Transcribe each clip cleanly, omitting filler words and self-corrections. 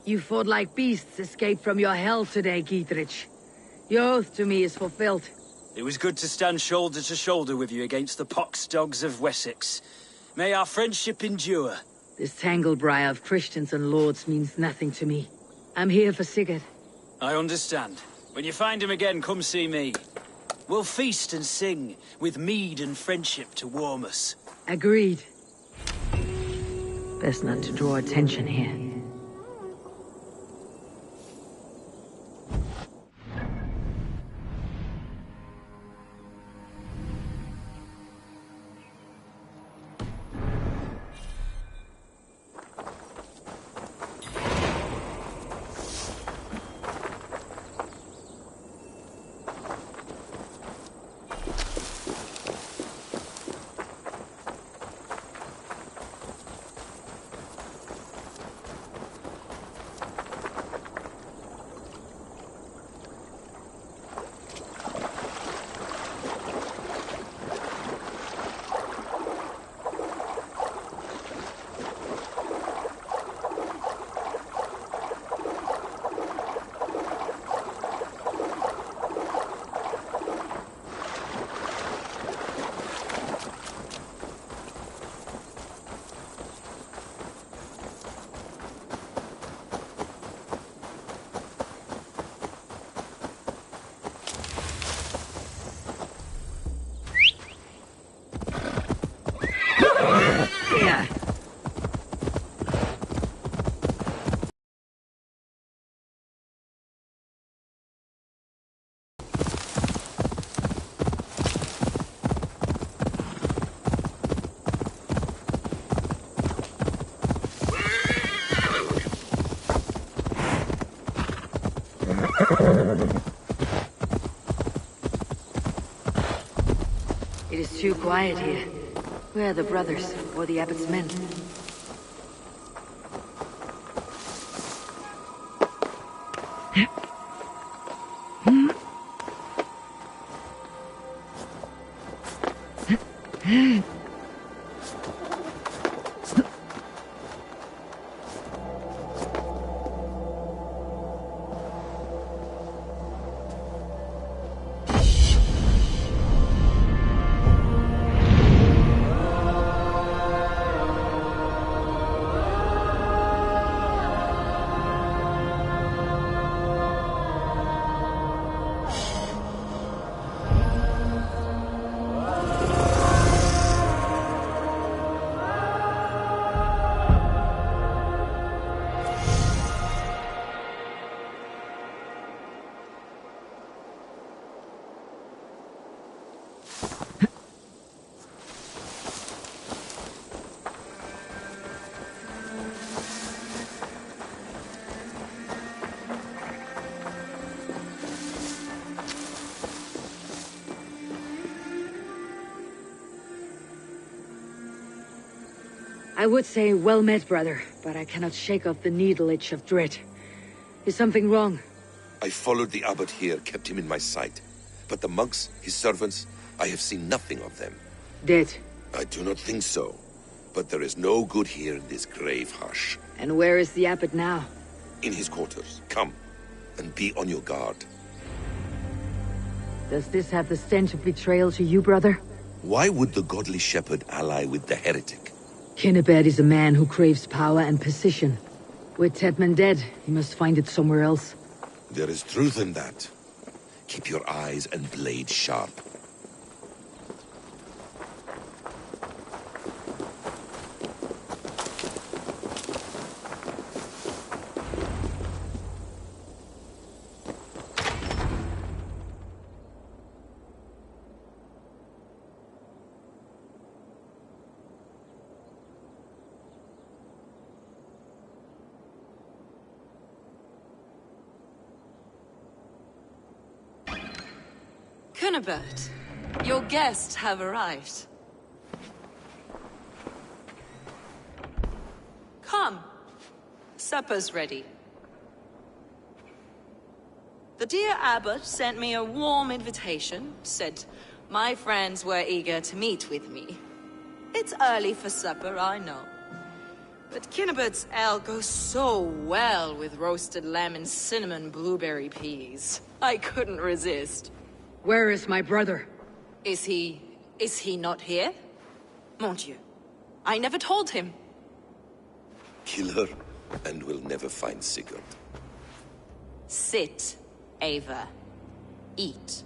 You fought like beasts escaped from your hell today, Gietrich. Your oath to me is fulfilled. It was good to stand shoulder to shoulder with you against the pox dogs of Wessex. May our friendship endure. This tanglebriar of Christians and lords means nothing to me. I'm here for Sigurd. I understand. When you find him again, come see me. We'll feast and sing, with mead and friendship to warm us. Agreed. Best not to draw attention here. It is too quiet here. Where are the brothers, or the abbot's men? I would say well met, brother, but I cannot shake off the needle itch of dread. Is something wrong? I followed the abbot here, kept him in my sight. But the monks, his servants, I have seen nothing of them. Dead? I do not think so. But there is no good here in this grave hush. And where is the abbot now? In his quarters. Come, and be on your guard. Does this have the stench of betrayal to you, brother? Why would the godly shepherd ally with the heretic? Kinnebed is a man who craves power and position. With Tedman dead, he must find it somewhere else. There is truth in that. Keep your eyes and blade sharp. Cunibert, your guests have arrived. Come. Supper's ready. The dear abbot sent me a warm invitation, said my friends were eager to meet with me. It's early for supper, I know. But Kinnabert's ale goes so well with roasted lamb and cinnamon blueberry peas. I couldn't resist. Where is my brother? Is he not here? Mon Dieu. I never told him. Kill her, and we'll never find Sigurd. Sit, Ava. Eat.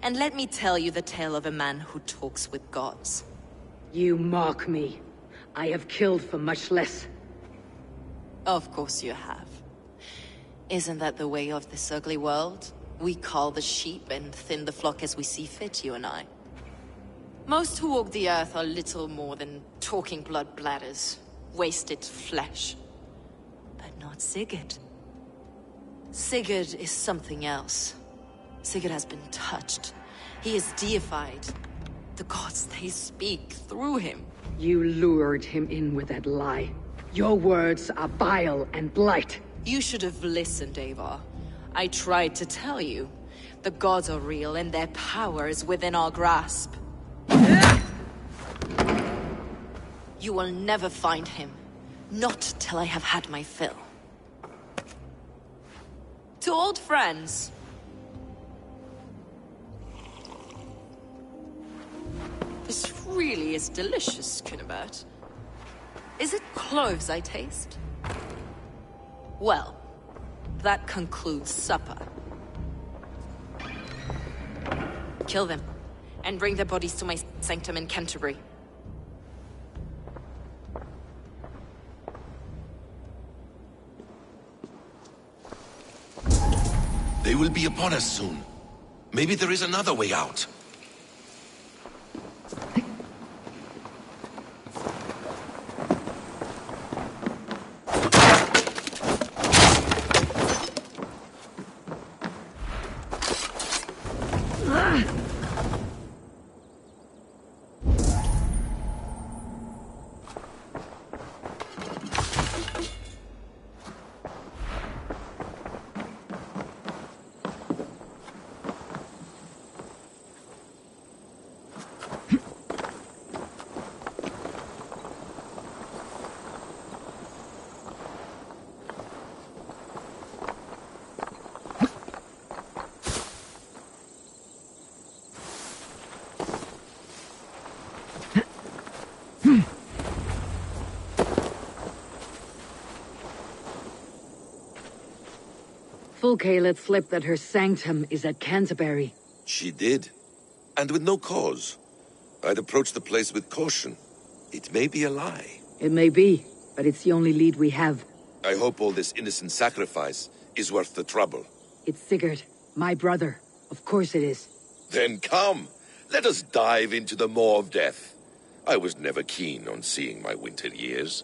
And let me tell you the tale of a man who talks with gods. You mock me. I have killed for much less. Of course you have. Isn't that the way of this ugly world? We cull the sheep and thin the flock as we see fit, you and I. Most who walk the earth are little more than talking blood bladders, wasted flesh. But not Sigurd. Sigurd is something else. Sigurd has been touched. He is deified. The gods, they speak through him. You lured him in with that lie. Your words are bile and blight. You should have listened, Ava. I tried to tell you. The gods are real and their power is within our grasp. You will never find him. Not till I have had my fill. To old friends. This really is delicious, Kinnabert. Is it cloves I taste? Well, that concludes supper. Kill them, and bring their bodies to my sanctum in Canterbury. They will be upon us soon. Maybe there is another way out. Fulke let slip that her sanctum is at Canterbury. She did. And with no cause. I'd approach the place with caution. It may be a lie. It may be, but it's the only lead we have. I hope all this innocent sacrifice is worth the trouble. It's Sigurd, my brother. Of course it is. Then come, let us dive into the maw of death. I was never keen on seeing my winter years.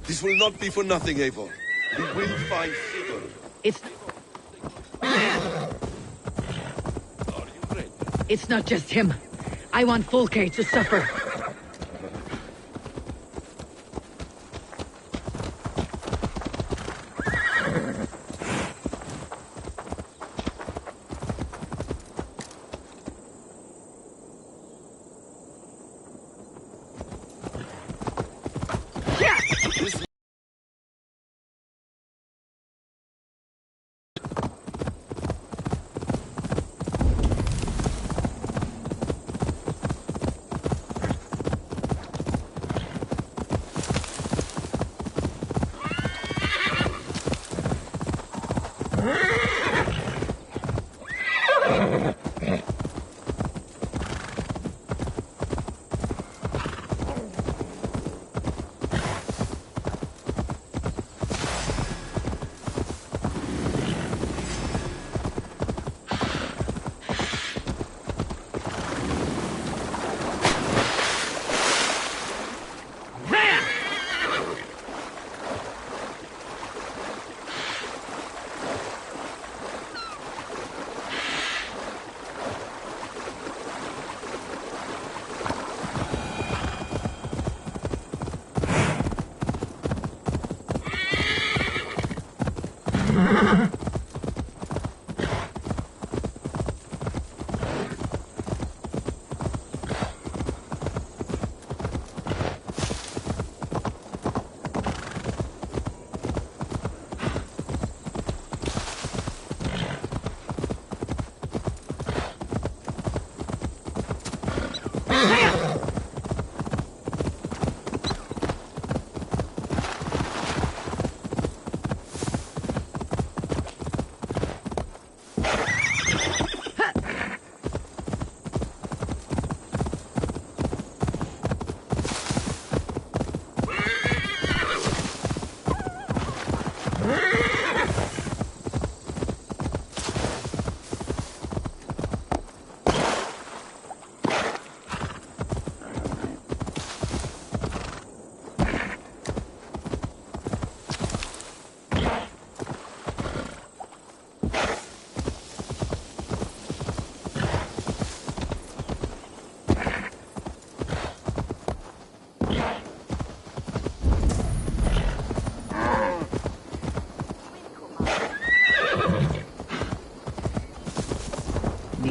This will not be for nothing, Eivor. We will find Sigurd. It's... Are you ready? It's not just him. I want Fulke to suffer.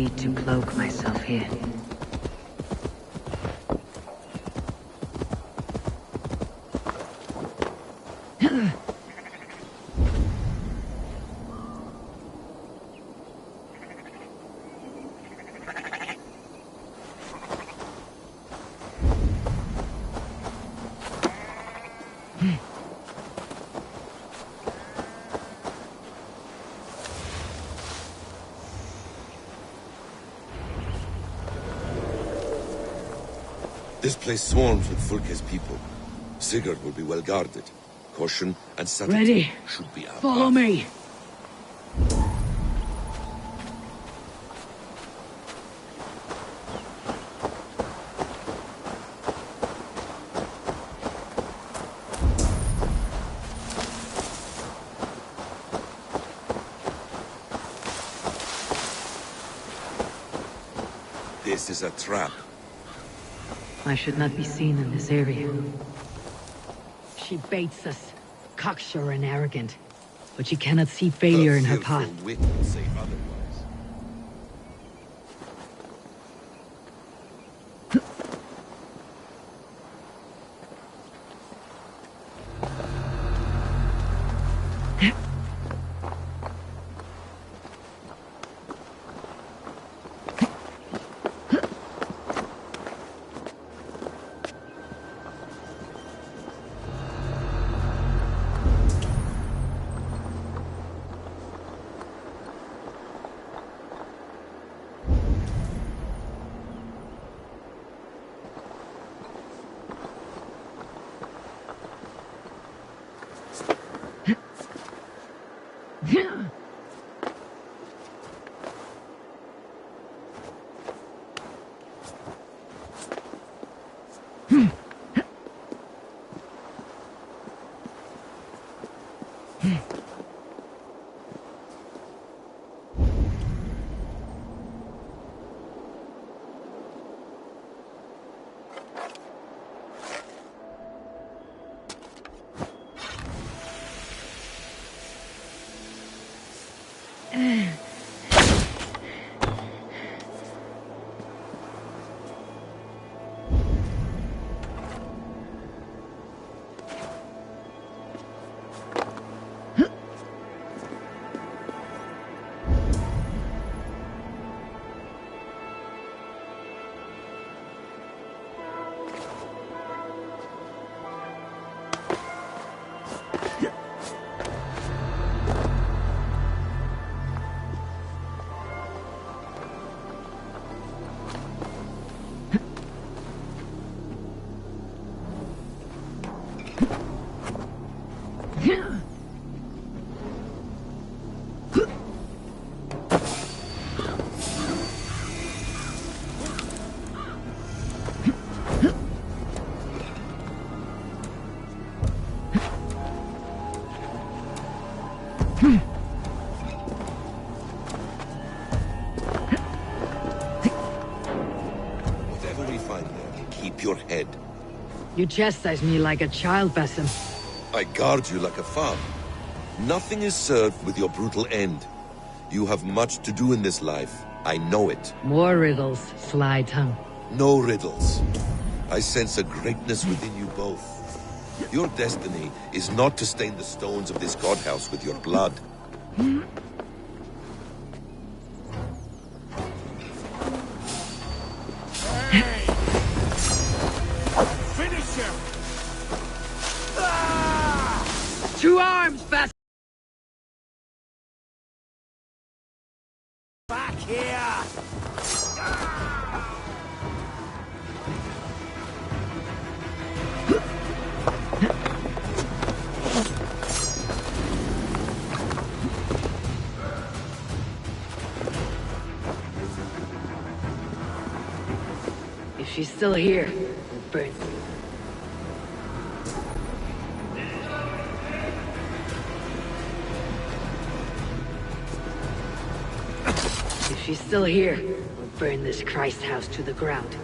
need to cloak myself here. This place swarms with Fulke's people. Sigurd will be well guarded. Caution and subtlety Ready. should be our Follow path. me! This is a trap. I should not be seen in this area. She baits us, cocksure and arrogant. But she cannot see failure in her fearful path. wit would say otherwise. Whatever we find there, keep your head. You chastise me like a child, Basim. I guard you like a farm. Nothing is served with your brutal end. You have much to do in this life. I know it. More riddles, sly tongue. No riddles. I sense a greatness within you both. Your destiny is not to stain the stones of this godhouse with your blood. Finish him! To arms, Basim! Back here! If she's still here, we'll burn. If she's still here, we'll burn this Christ house to the ground.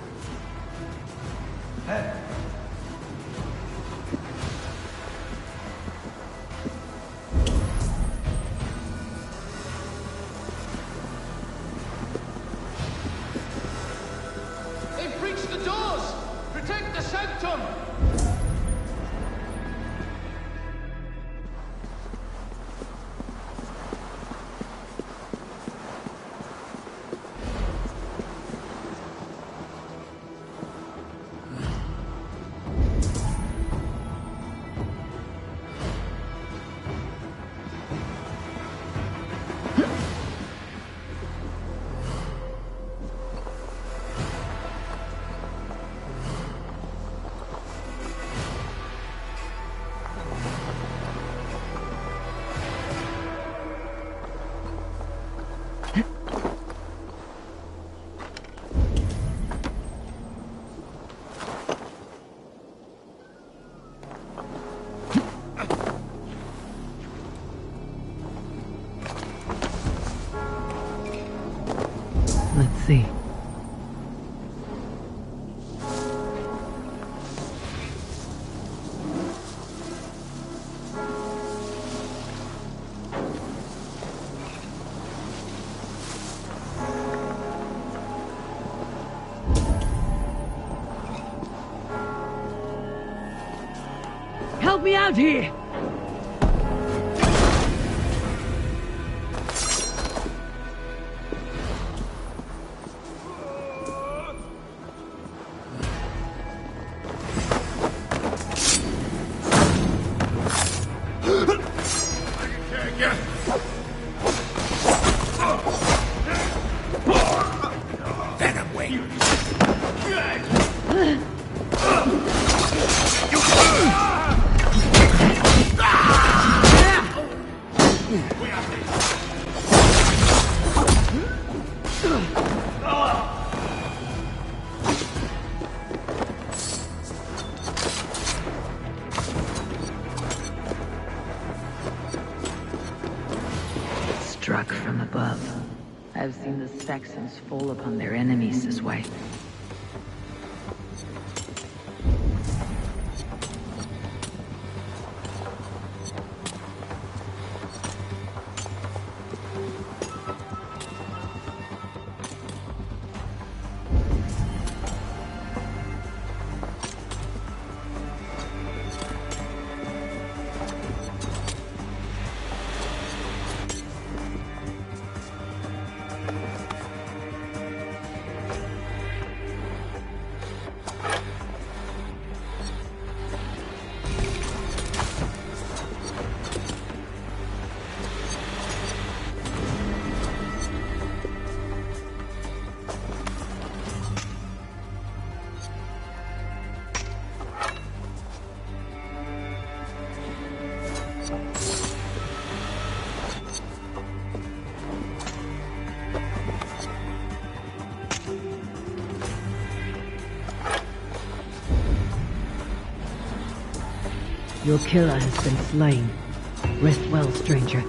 Let's see. Help me out here! Struck from above. I've seen the Saxons fall upon their enemies this way. Your killer has been slain. Rest well, stranger.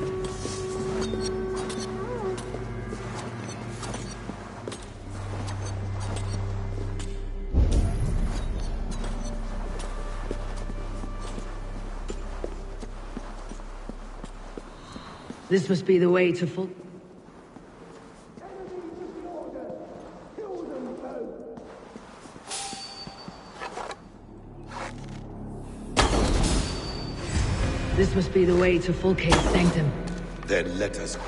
This must be the way to full... This must be the way to Fulke's sanctum. Then let us go.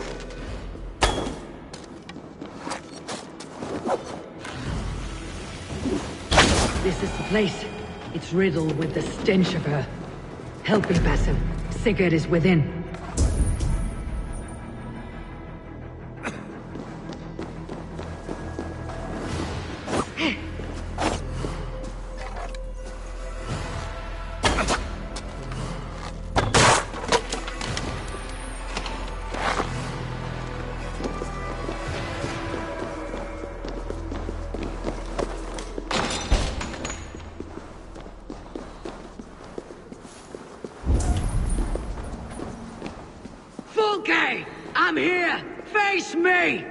This is the place. It's riddled with the stench of her. Help me, Basim. Sigurd is within. Fulke! I'm here! Face me!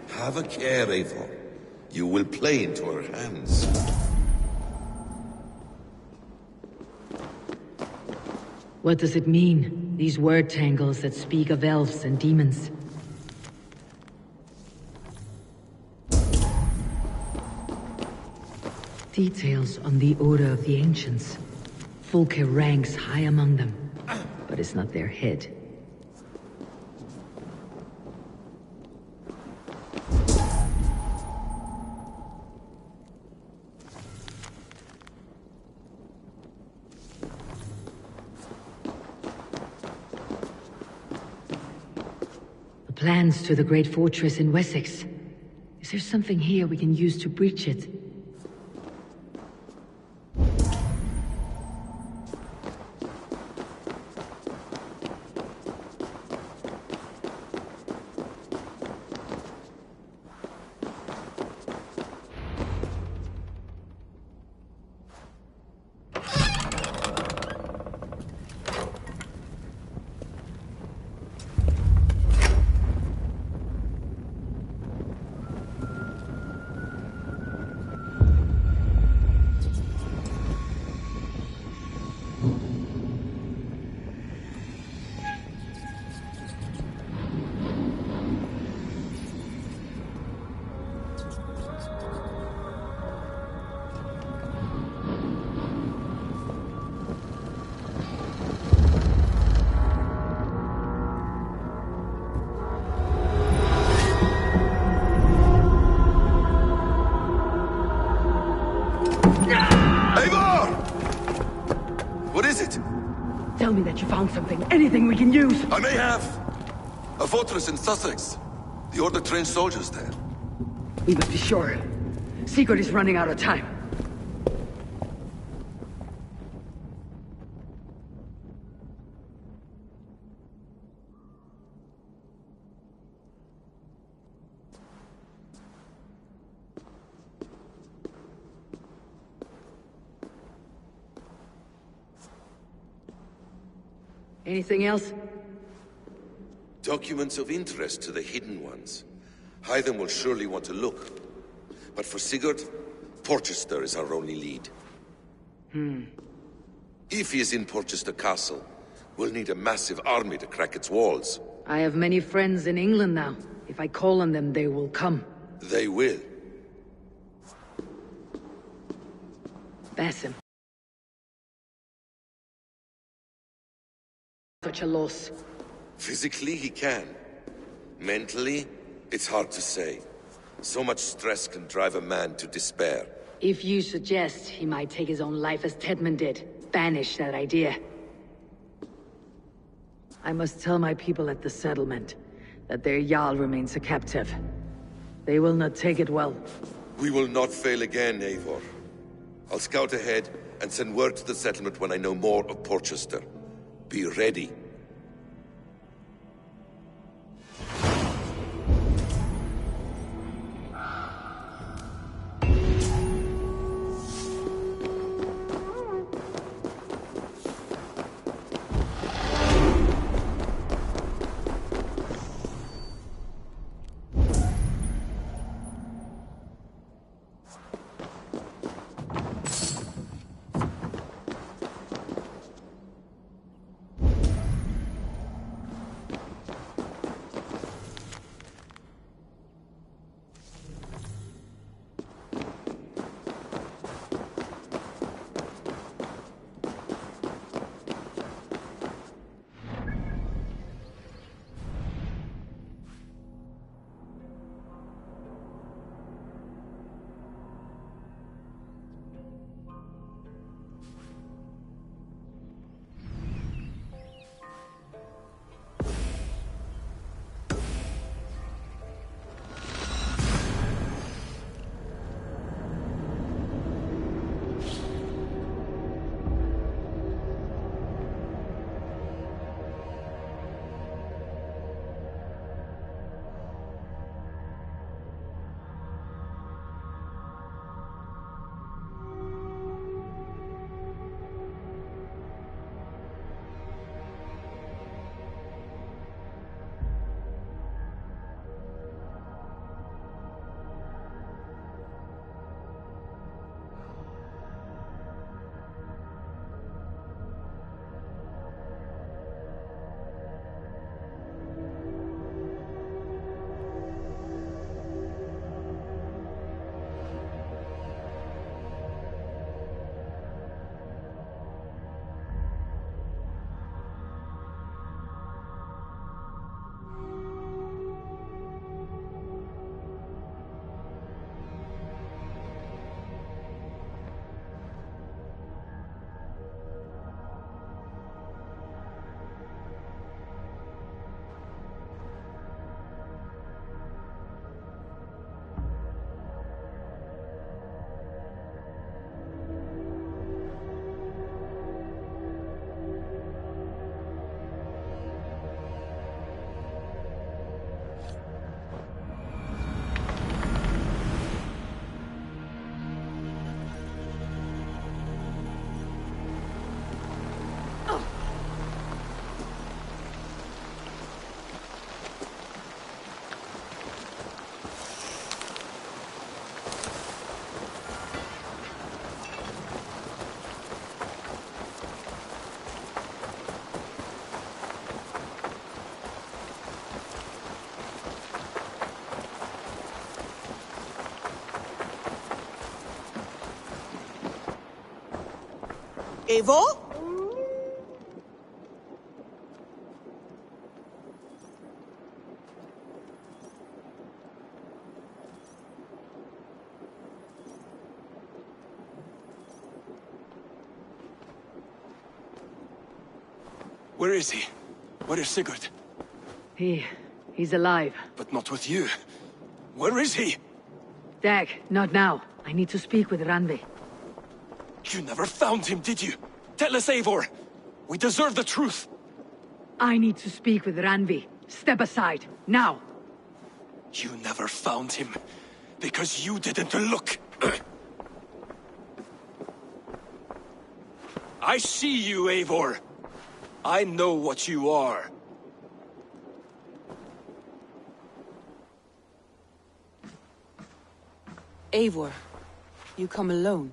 Have a care, Eivor. You will play into her hands. What does it mean? These word tangles that speak of elves and demons. details on the Order of the Ancients. Fulke ranks high among them, but is not their head. The plans to the great fortress in Wessex. Is there something here we can use to breach it? Tell me that you found something, anything we can use! I may have! A fortress in Sussex. The Order trained soldiers there. We must be sure. Sigurd is running out of time. Anything else? Documents of interest to the Hidden Ones. Hyden will surely want to look. But for Sigurd, Porchester is our only lead. If he is in Porchester Castle, we'll need a massive army to crack its walls. I have many friends in England now. If I call on them, they will come. They will. Basim. Such a loss. Physically, he can. Mentally, it's hard to say. So much stress can drive a man to despair. If you suggest he might take his own life as Tedman did, banish that idea. I must tell my people at the settlement that their Jarl remains a captive. They will not take it well. We will not fail again, Eivor. I'll scout ahead and send word to the settlement when I know more of Porchester. Be ready. Eivor? Where is he? Where is Sigurd? He's alive. But not with you. Where is he? Dag, not now. I need to speak with Randvi. You never found him, did you? Tell us, Eivor. We deserve the truth. I need to speak with Randvi. Step aside, now. You never found him, because you didn't look. I see you, Eivor. I know what you are. Eivor, you come alone.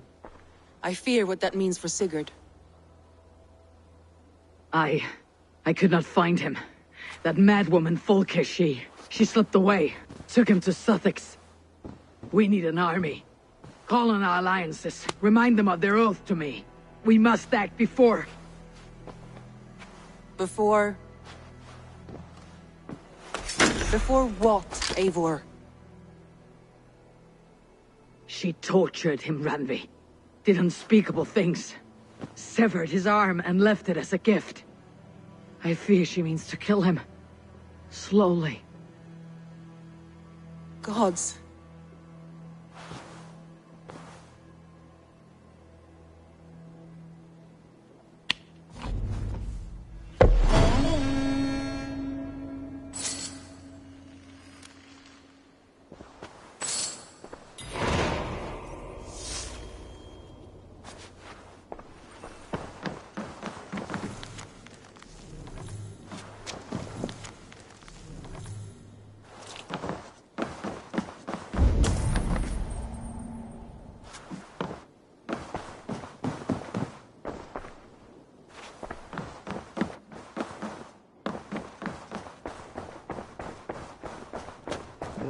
I fear what that means for Sigurd. I could not find him. That madwoman Folke, she slipped away. Took him to Sussex. We need an army. Call on our alliances. Remind them of their oath to me. We must act before... Before what, Eivor? She tortured him, Randvi. Did unspeakable things. Severed his arm and left it as a gift. I fear she means to kill him. Slowly. Gods.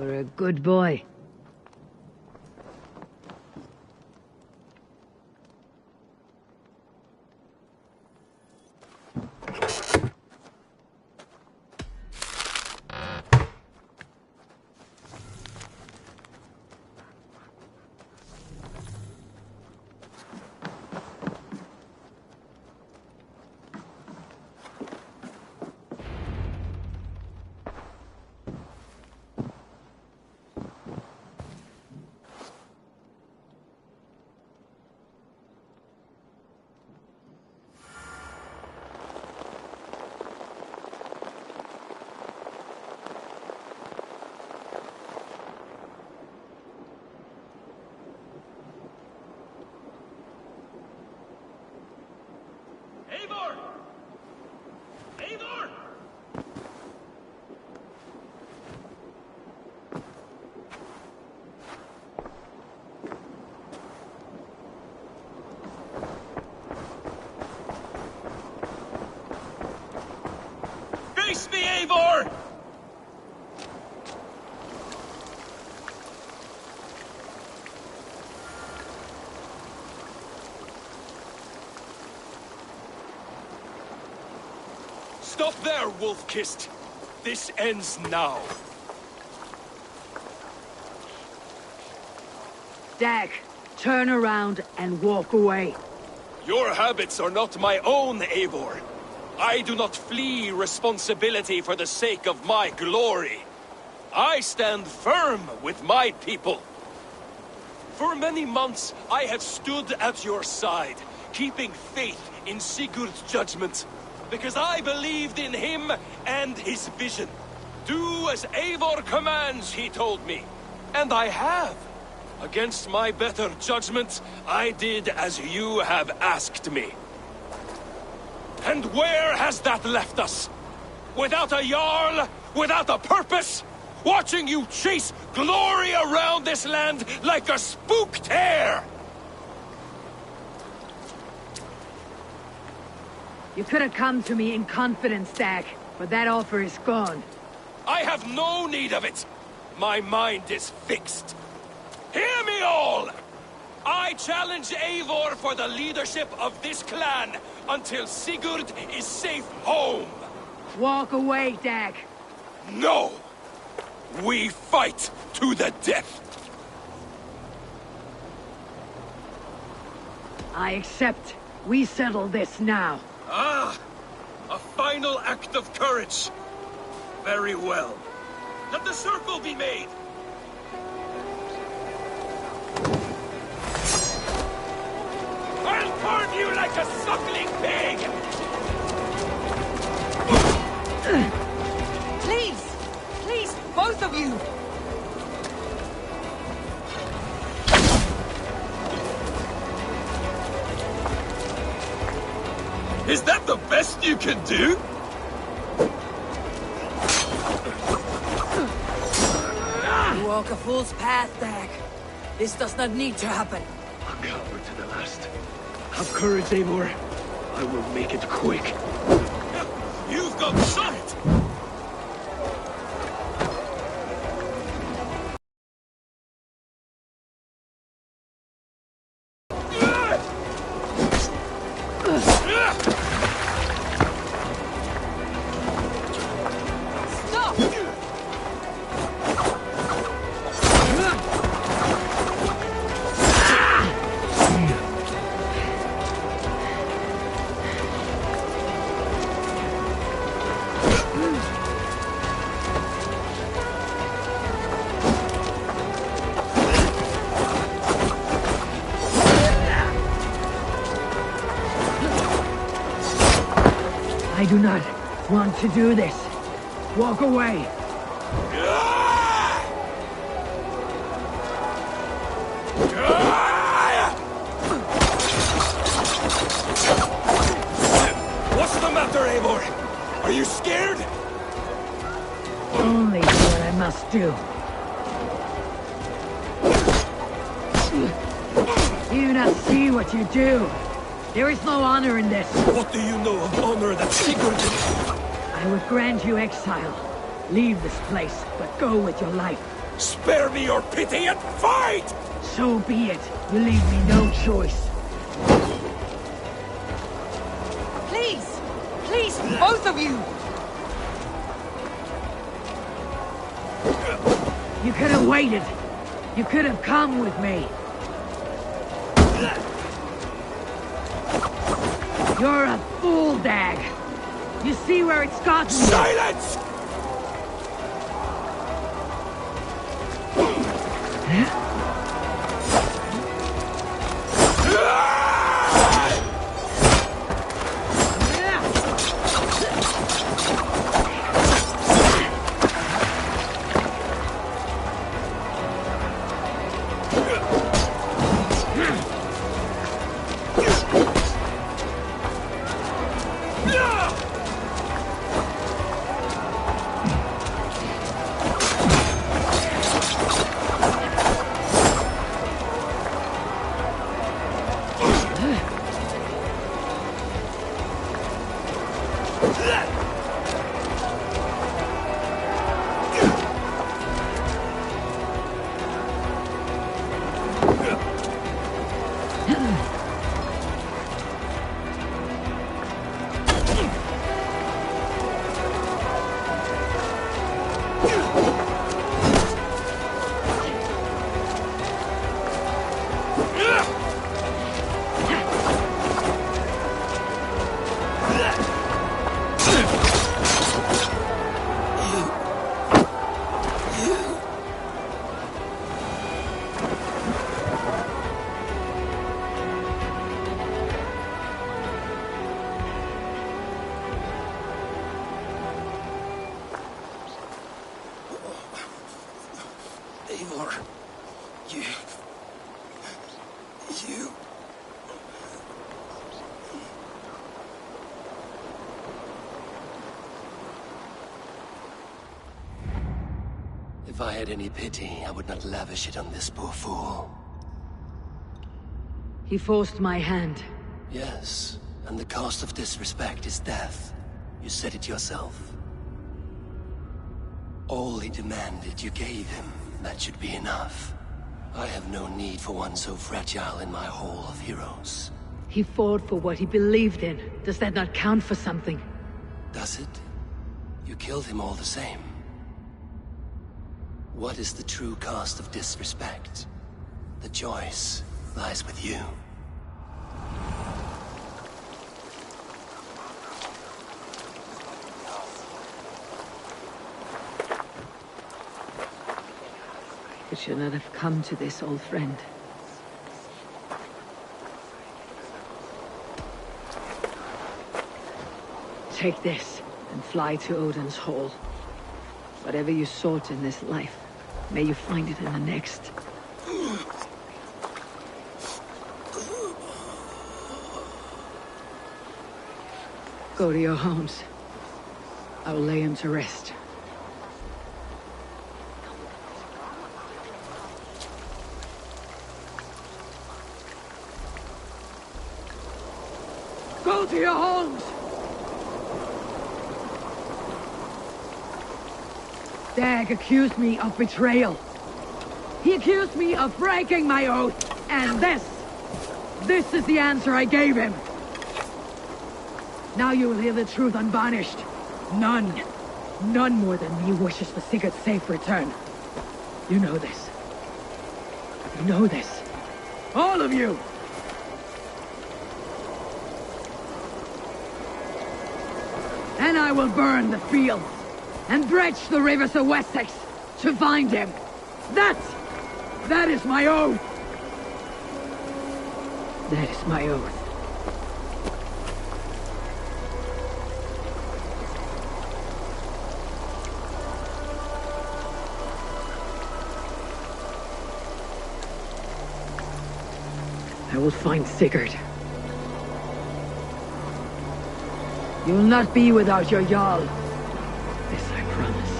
You're a good boy. Eivor! Eivor! Face me, Eivor! Stop there, wolf-kissed! This ends now. Dag, turn around and walk away. Your habits are not my own, Eivor. I do not flee responsibility for the sake of my glory. I stand firm with my people. For many months, I have stood at your side, keeping faith in Sigurd's judgment. Because I believed in him and his vision. Do as Eivor commands, he told me. And I have. Against my better judgment, I did as you have asked me. And where has that left us? Without a Jarl? Without a purpose? Watching you chase glory around this land like a spooked hare! You could have come to me in confidence, Dag, but that offer is gone. I have no need of it. My mind is fixed. Hear me all! I challenge Eivor for the leadership of this clan until Sigurd is safe home! Walk away, Dag. No! We fight to the death! I accept. We settle this now. Ah! A final act of courage! Very well. Let the circle be made! I'll carve you like a suckling pig! Please! Please, both of you! Is that the best you can do? You walk a fool's path, Dag. This does not need to happen. A coward to the last. Have courage, Eivor. I will make it quick. You've got shot! I do not want to do this. Walk away. What's the matter, Eivor? Are you scared? Only what I must do. You do not see what you do. There is no honor in this. What do you know of honor that Sigurd did? I would grant you exile. Leave this place, but go with your life. Spare me your pity and fight! So be it. You leave me no choice. Please! Please, both of you! You could have waited. You could have come with me. You're a fool, Dag. You see where it's gotten you. Silence! Eivor, you... If I had any pity, I would not lavish it on this poor fool. He forced my hand. Yes, and the cost of disrespect is death. You said it yourself. All he demanded you gave him. That should be enough. I have no need for one so fragile in my hall of heroes. He fought for what he believed in. Does that not count for something? Does it? You killed him all the same. What is the true cost of disrespect? The choice lies with you. It should not have come to this, old friend. Take this, and fly to Odin's Hall. Whatever you sought in this life, may you find it in the next. Go to your homes. I will lay him to rest. Go to your homes! Dag accused me of betrayal. He accused me of breaking my oath. And this is the answer I gave him. Now you will hear the truth unvarnished. None more than me wishes for Sigurd's safe return. You know this. You know this. All of you! And I will burn the fields and dredge the rivers of Wessex to find him. That is my oath. That is my oath. I will find Sigurd. You will not be without your Jarl. This I promise.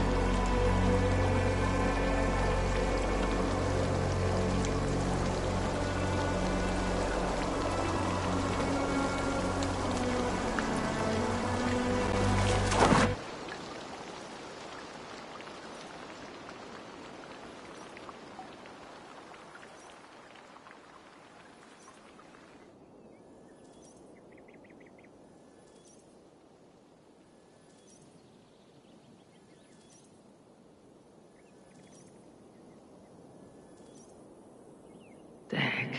Dag,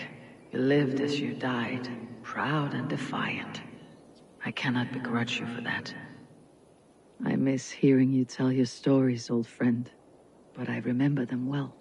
you lived as you died, proud and defiant. I cannot begrudge you for that. I miss hearing you tell your stories, old friend, but I remember them well.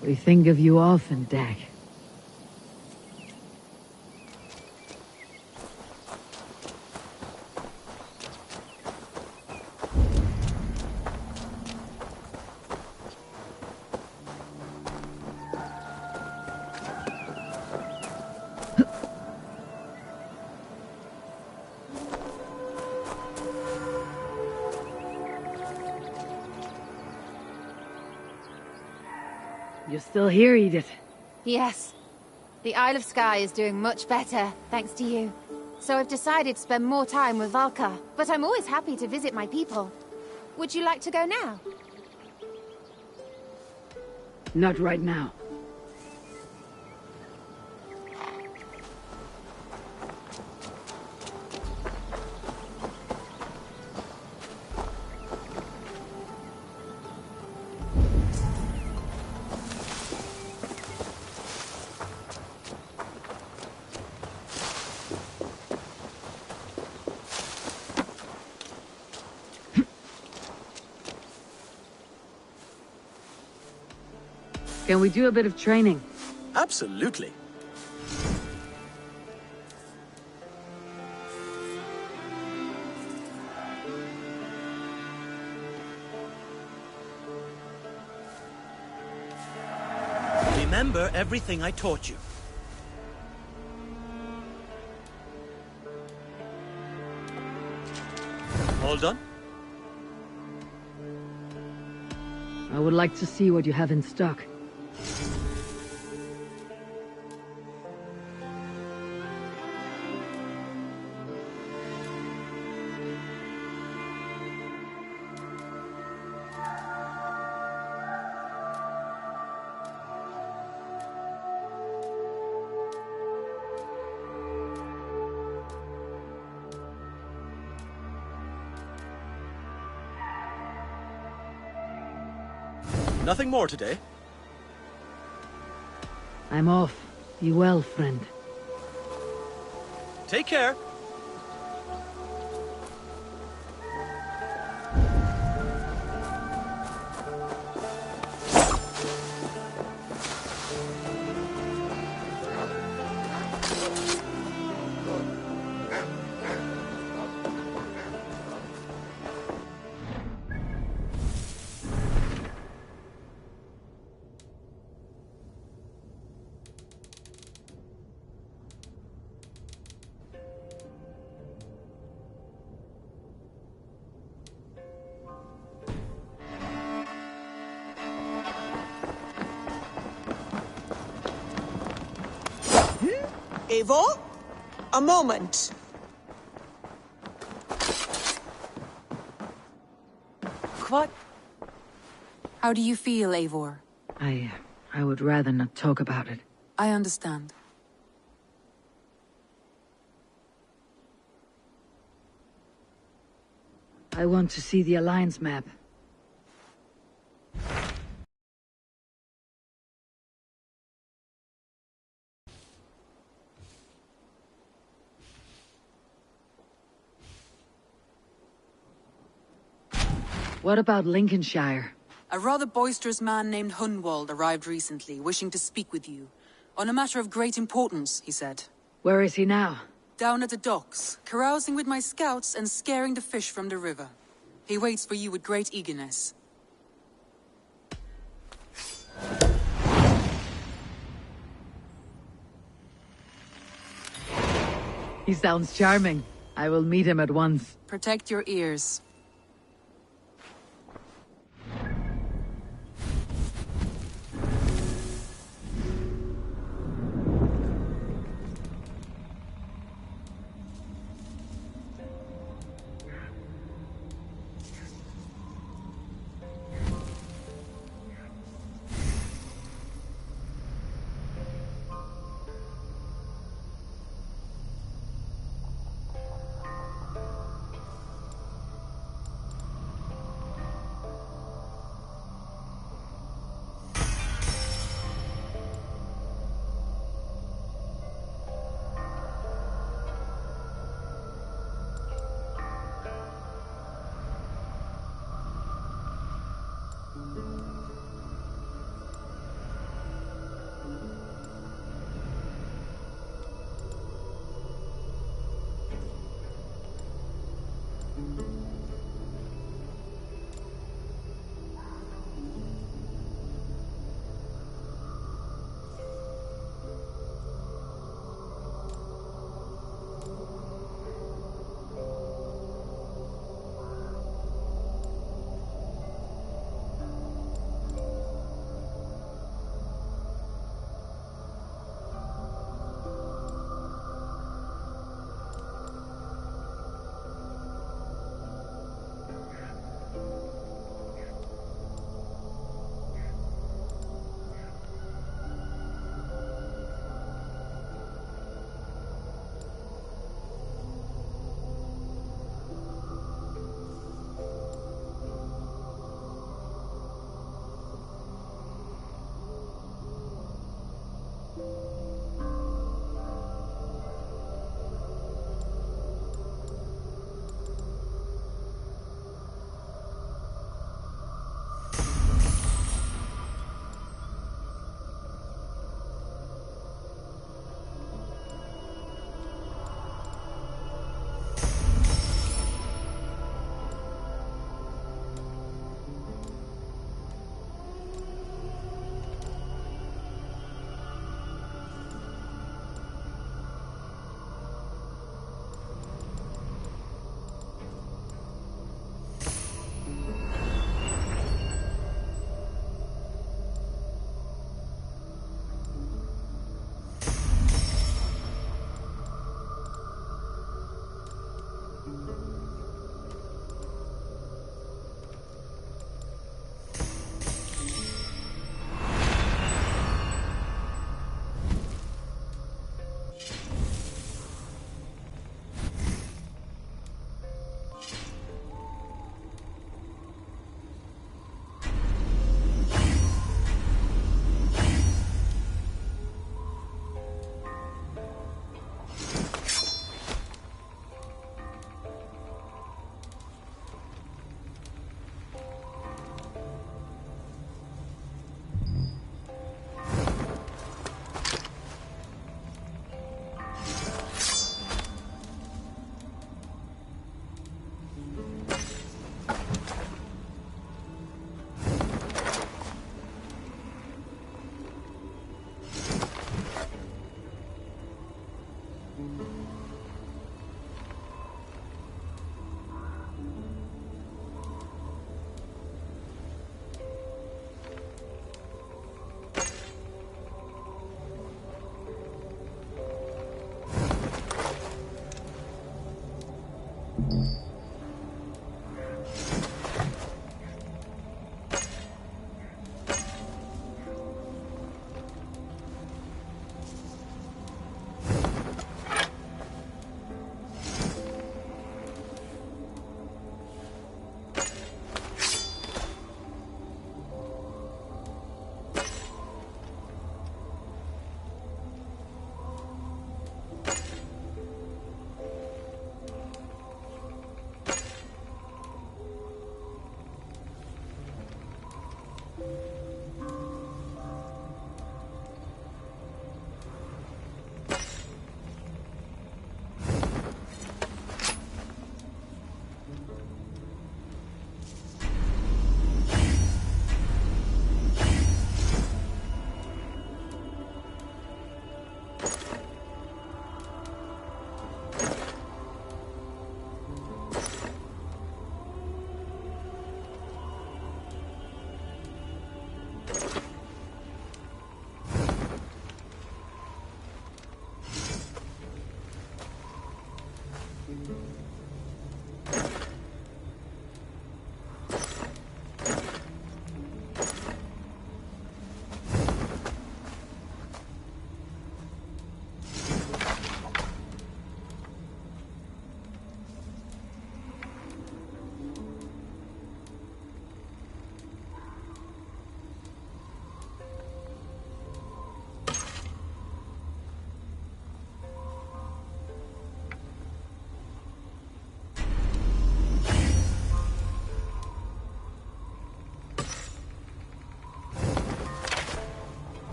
We think of you often, Dag. You're still here, Edith? Yes. The Isle of Skye is doing much better, thanks to you. So I've decided to spend more time with Valka, but I'm always happy to visit my people. Would you like to go now? Not right now. Can we do a bit of training? Absolutely. Remember everything I taught you. All done? I would like to see what you have in stock. Nothing more today? I'm off. Be well, friend. Take care. Eivor? A moment. What? How do you feel, Eivor? I would rather not talk about it. I understand. I want to see the Alliance map. What about Lincolnshire? A rather boisterous man named Hunwald arrived recently, wishing to speak with you. On a matter of great importance, he said. Where is he now? Down at the docks, carousing with my scouts and scaring the fish from the river. He waits for you with great eagerness. He sounds charming. I will meet him at once. Protect your ears.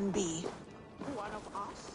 Can be. One of us?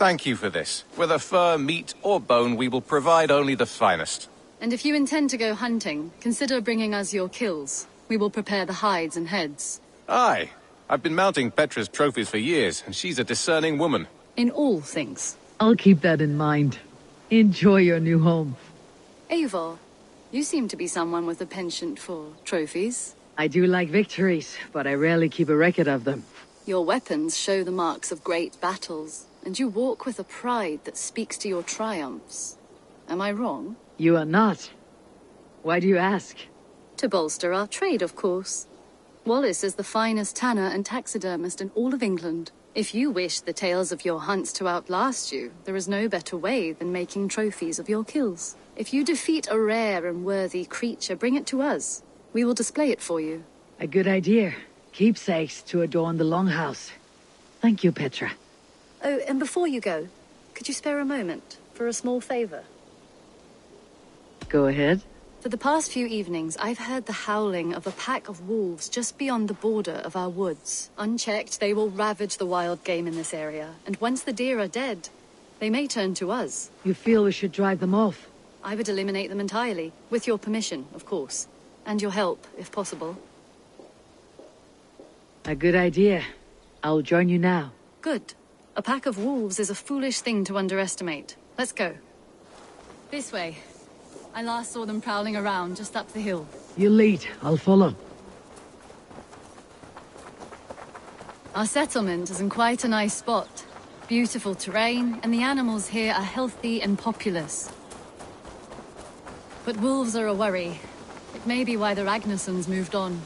Thank you for this. Whether fur, meat, or bone, we will provide only the finest. And if you intend to go hunting, consider bringing us your kills. We will prepare the hides and heads. Aye. I've been mounting Petra's trophies for years, and she's a discerning woman. In all things. I'll keep that in mind. Enjoy your new home. Eivor, you seem to be someone with a penchant for trophies. I do like victories, but I rarely keep a record of them. Your weapons show the marks of great battles, and you walk with a pride that speaks to your triumphs. Am I wrong? You are not. Why do you ask? To bolster our trade, of course. Wallace is the finest tanner and taxidermist in all of England. If you wish the tales of your hunts to outlast you, there is no better way than making trophies of your kills. If you defeat a rare and worthy creature, bring it to us. We will display it for you. A good idea. Keepsakes to adorn the longhouse. Thank you, Petra. Oh, and before you go, could you spare a moment for a small favor? Go ahead. For the past few evenings, I've heard the howling of a pack of wolves just beyond the border of our woods. Unchecked, they will ravage the wild game in this area, and once the deer are dead, they may turn to us. You feel we should drive them off? I would eliminate them entirely, with your permission, of course. And your help, if possible. A good idea. I'll join you now. Good. A pack of wolves is a foolish thing to underestimate. Let's go. This way. I last saw them prowling around just up the hill. You lead. I'll follow. Our settlement is in quite a nice spot. Beautiful terrain, and the animals here are healthy and populous. But wolves are a worry. It may be why the Ragnarsons moved on.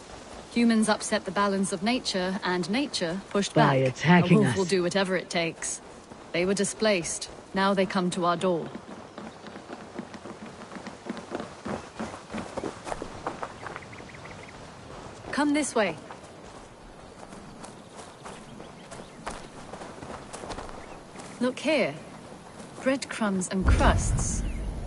Humans upset the balance of nature, and nature pushed back. By attacking us. A wolf us. will do whatever it takes. They were displaced. Now they come to our door. Come this way. Look here. Breadcrumbs and crusts.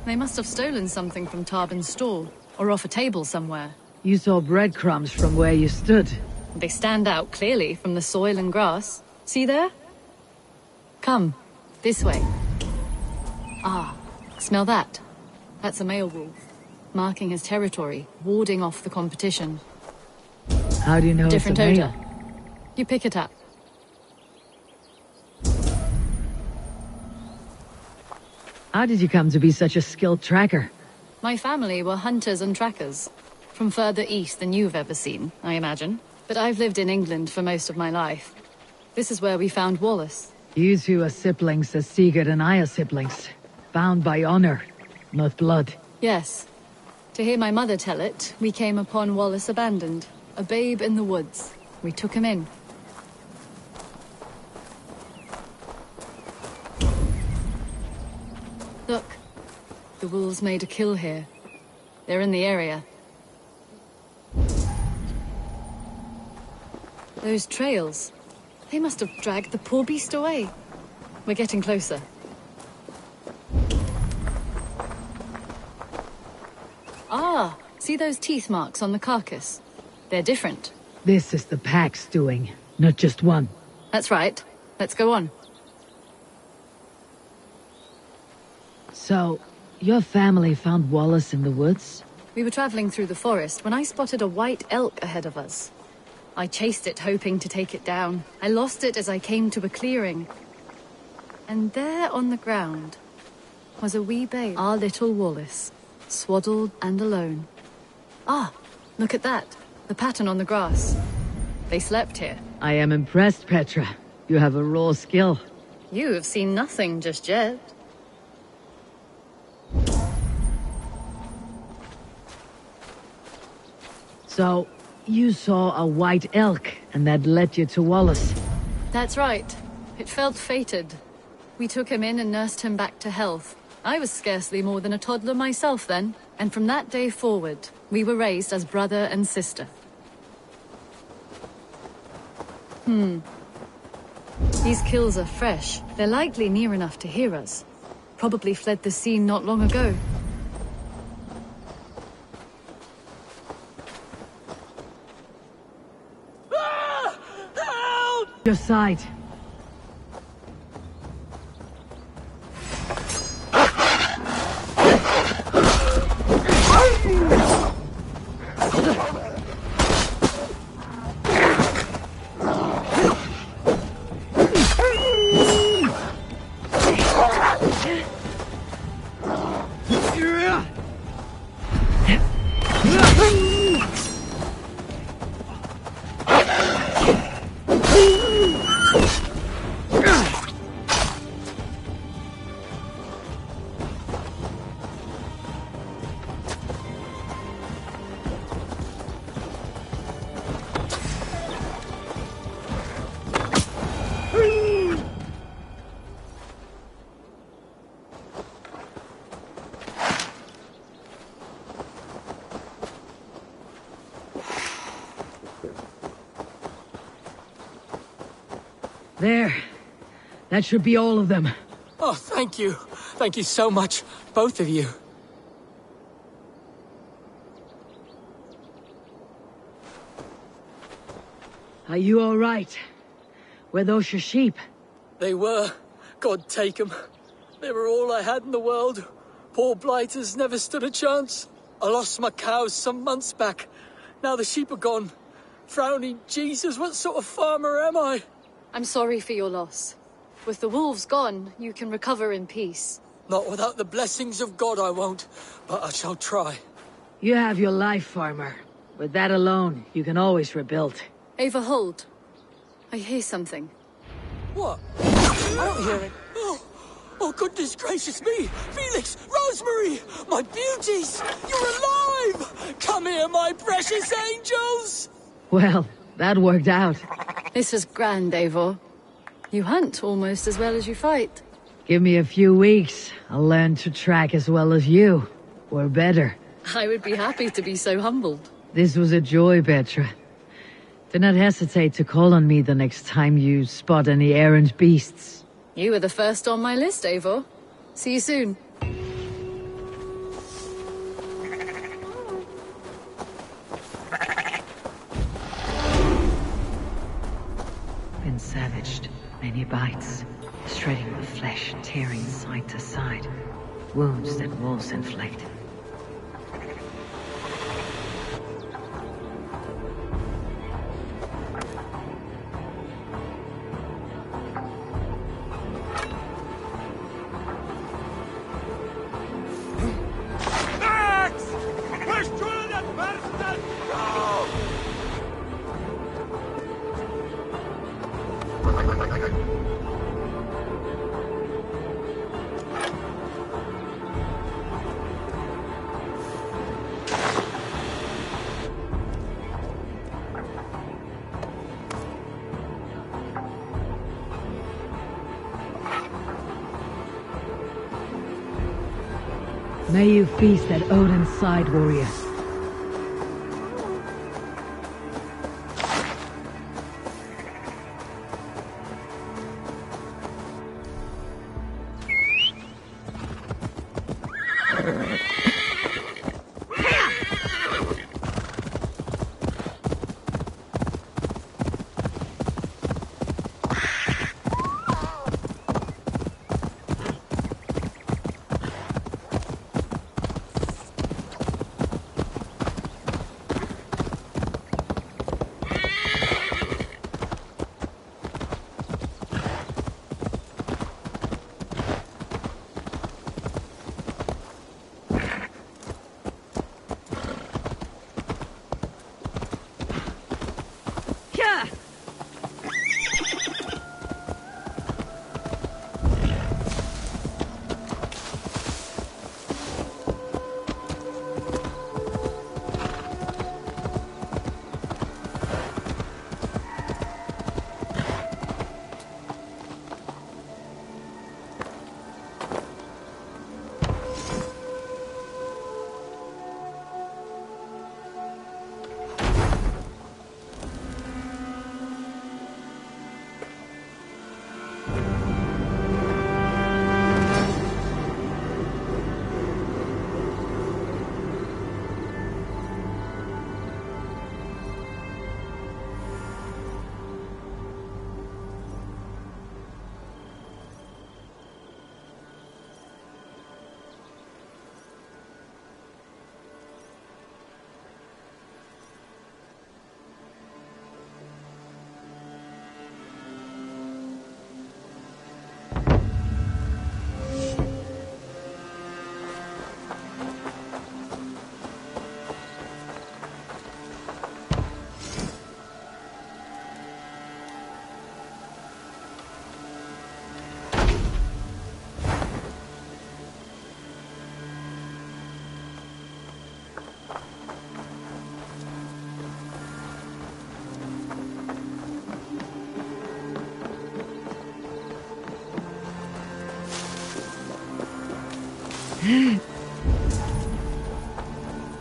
They must have stolen something from Tarbin's store, or off a table somewhere. You saw breadcrumbs from where you stood. They stand out clearly from the soil and grass. See there? Come, this way. Ah, smell that? That's a male wolf, marking his territory, warding off the competition. How do you know Different it's a odor. male? You pick it up. How did you come to be such a skilled tracker? My family were hunters and trackers. From further east than you've ever seen, I imagine. But I've lived in England for most of my life. This is where we found Wallace. You two are siblings as Sigurd and I are siblings. Bound by honor, not blood. Yes. To hear my mother tell it, we came upon Wallace abandoned. A babe in the woods. We took him in. Look. The wolves made a kill here. They're in the area. Those trails. They must have dragged the poor beast away. We're getting closer. Ah, see those teeth marks on the carcass? They're different. This is the pack's doing, not just one. That's right. Let's go on. So, your family found Wallace in the woods? We were traveling through the forest when I spotted a white elk ahead of us. I chased it, hoping to take it down. I lost it as I came to a clearing. And there on the ground was a wee babe, our little Wallace, swaddled and alone. Ah, look at that. The pattern on the grass. They slept here. I am impressed, Petra. You have a raw skill. You have seen nothing just yet. So, you saw a white elk, and that led you to Wallace. That's right. It felt fated. We took him in and nursed him back to health. I was scarcely more than a toddler myself then, and from that day forward, we were raised as brother and sister. These kills are fresh. They're likely near enough to hear us. Probably fled the scene not long ago. Your side. There. That should be all of them. Oh, thank you. Thank you so much, both of you. Are you all right? Were those your sheep? They were. God take 'em. They were all I had in the world. Poor blighters never stood a chance. I lost my cows some months back. Now the sheep are gone. Frowning Jesus, what sort of farmer am I? I'm sorry for your loss. With the wolves gone, you can recover in peace. Not without the blessings of God I won't, but I shall try. You have your life, farmer. With that alone, you can always rebuild. Ava, hold. I hear something. What? I don't hear it. Oh, goodness gracious me! Felix! Rosemary! My beauties! You're alive! Come here, my precious angels! Well, that worked out. This is grand, Eivor. You hunt almost as well as you fight. Give me a few weeks. I'll learn to track as well as you. Or better. I would be happy to be so humbled. This was a joy, Petra. Do not hesitate to call on me the next time you spot any errant beasts. You were the first on my list, Eivor. See you soon. Been savaged. Many bites. Shredding the flesh, tearing side to side. Wounds that wolves inflict. May you feast at Odin's side, warrior.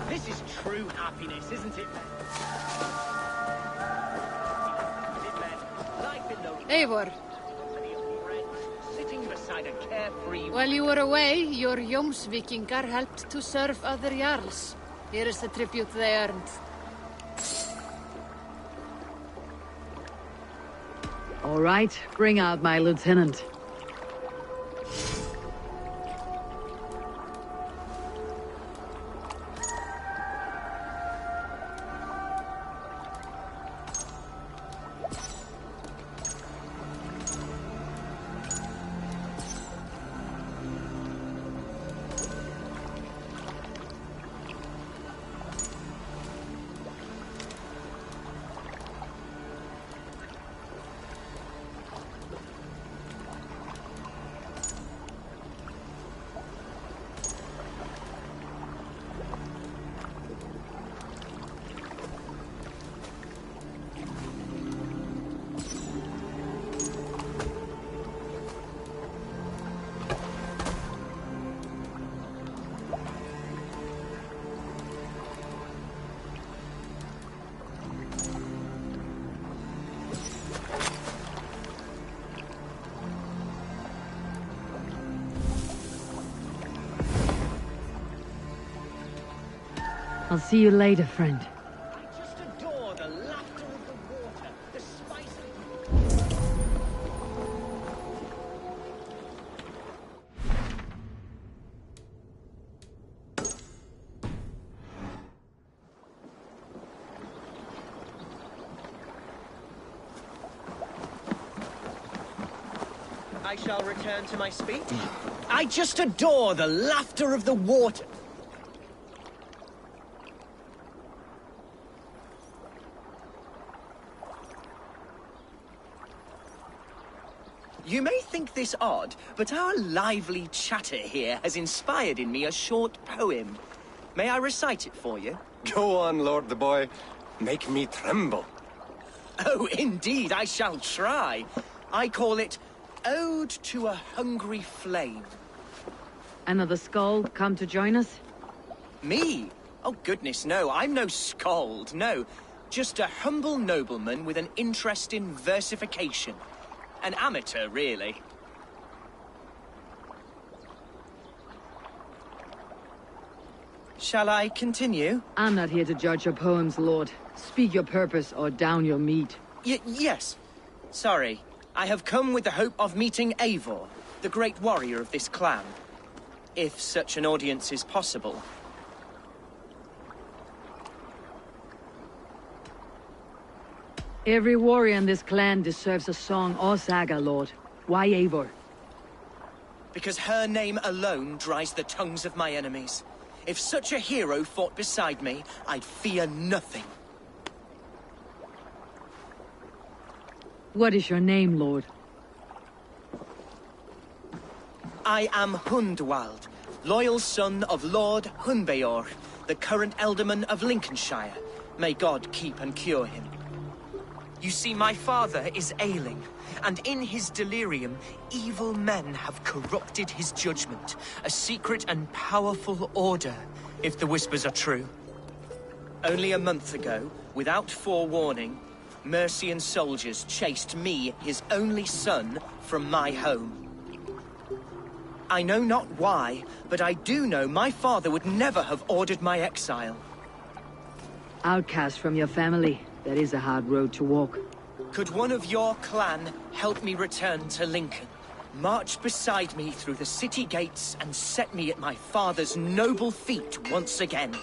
This is true happiness, isn't it, men? Eivor, inside a carefree... While you were away, your Jomsvikingar helped to serve other Jarls. Here is the tribute they earned. All right, bring out my lieutenant. I'll see you later, friend. I just adore the laughter of the water, the spice of... I shall return to my speech. I just adore the laughter of the water. You may think this odd, but our lively chatter here has inspired in me a short poem. May I recite it for you? Go on, Lord the Boy. Make me tremble. Oh, indeed, I shall try. I call it Ode to a Hungry Flame. Another skull come to join us? Me? Oh, goodness, no. I'm no skald, no. Just a humble nobleman with an interest in versification. An amateur, really. Shall I continue? I'm not here to judge your poems, Lord. Speak your purpose or down your meat. Yes. Sorry. I have come with the hope of meeting Eivor, the great warrior of this clan. If such an audience is possible. Every warrior in this clan deserves a song or saga, Lord. Why Eivor? Because her name alone dries the tongues of my enemies. If such a hero fought beside me, I'd fear nothing. What is your name, Lord? I am Hundwald, loyal son of Lord Hunbeor, the current Elderman of Lincolnshire. May God keep and cure him. You see, my father is ailing, and in his delirium, evil men have corrupted his judgment. A secret and powerful order, if the whispers are true. Only a month ago, without forewarning, Mercian soldiers chased me, his only son, from my home. I know not why, but I do know my father would never have ordered my exile. Outcast from your family. That is a hard road to walk. Could one of your clan help me return to Lincoln? March beside me through the city gates and set me at my father's noble feet once again.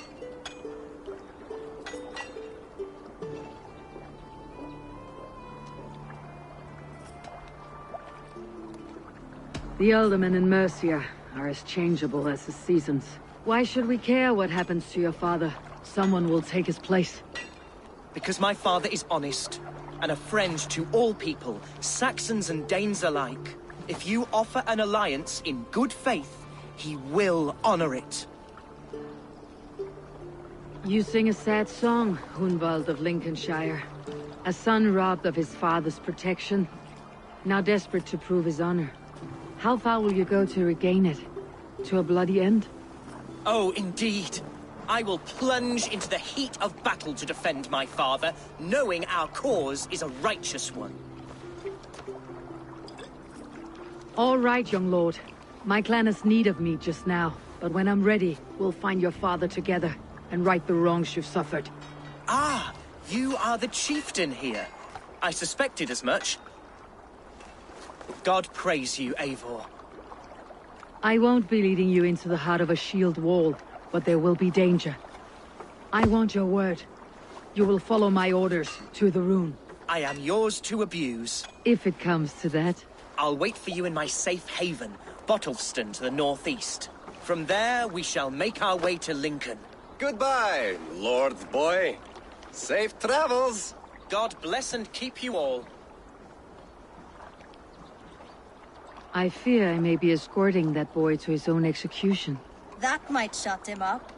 The aldermen in Mercia are as changeable as the seasons. Why should we care what happens to your father? Someone will take his place. Because my father is honest, and a friend to all people, Saxons and Danes alike. If you offer an alliance in good faith, he will honor it. You sing a sad song, Hunwald of Lincolnshire. A son robbed of his father's protection, now desperate to prove his honor. How far will you go to regain it? To a bloody end? Oh, indeed. I will plunge into the heat of battle to defend my father, knowing our cause is a righteous one. All right, young lord. My clan has need of me just now, but when I'm ready, we'll find your father together and right the wrongs you've suffered. Ah, you are the chieftain here. I suspected as much. God praise you, Eivor. I won't be leading you into the heart of a shield wall, but there will be danger. I want your word. You will follow my orders to the rune. I am yours to abuse. If it comes to that. I'll wait for you in my safe haven, Bottleston to the northeast. From there, we shall make our way to Lincoln. Goodbye, Lord Boy. Safe travels. God bless and keep you all. I fear I may be escorting that boy to his own execution. That might shut him up.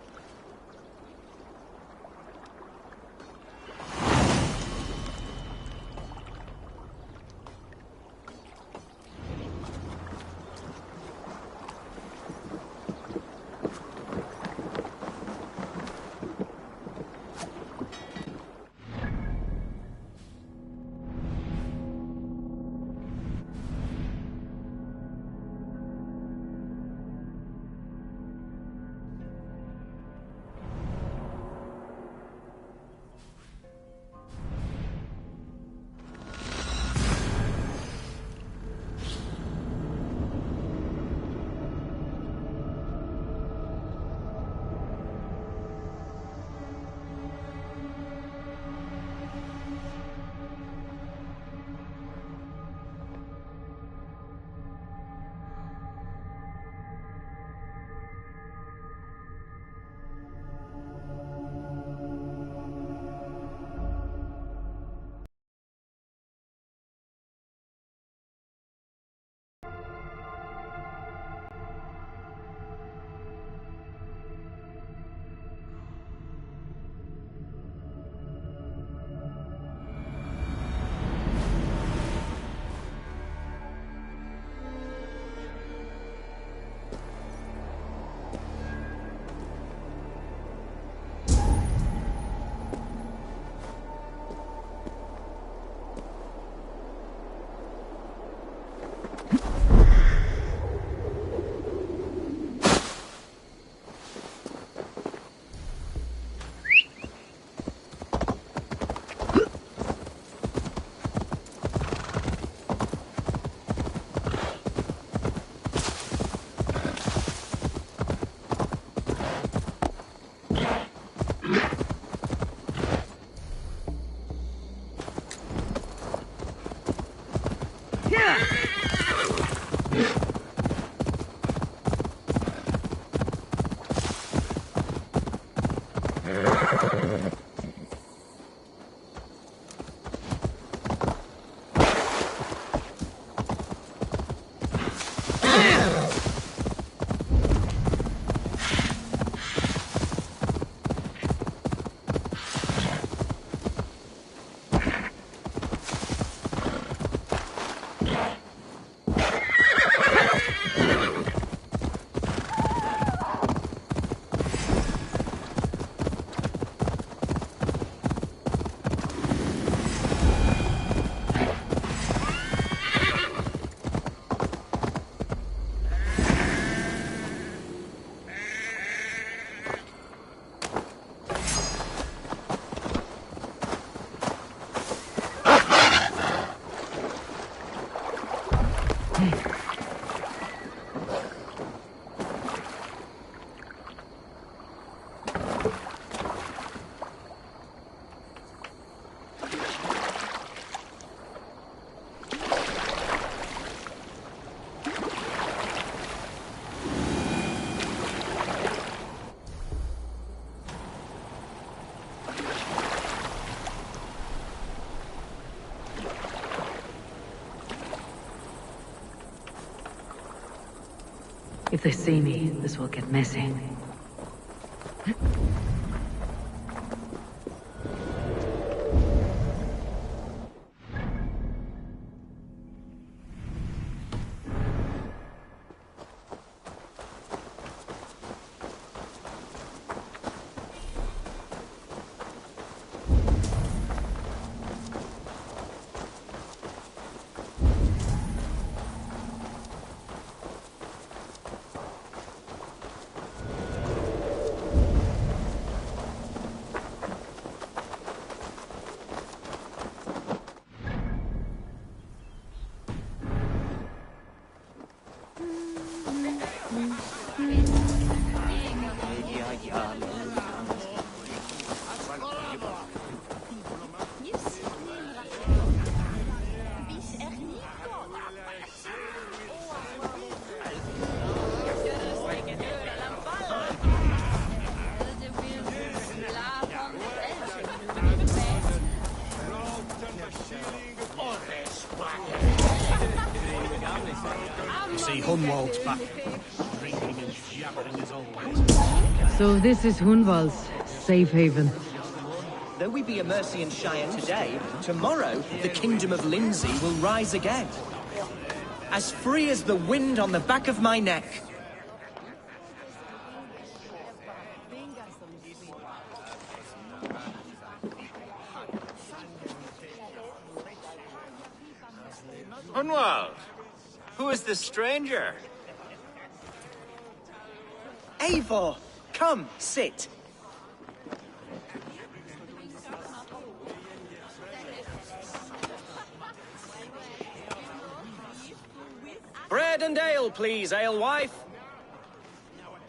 If they see me, this will get messy. You see, Hunwald's back, drinking and jabbering as always. So this is Hunwald's safe haven. Though we be a Mercian Shire today, tomorrow the Kingdom of Lindsey will rise again. As free as the wind on the back of my neck. Hunwald, who is this stranger? Eivor, come, sit. Bread and ale, please, alewife.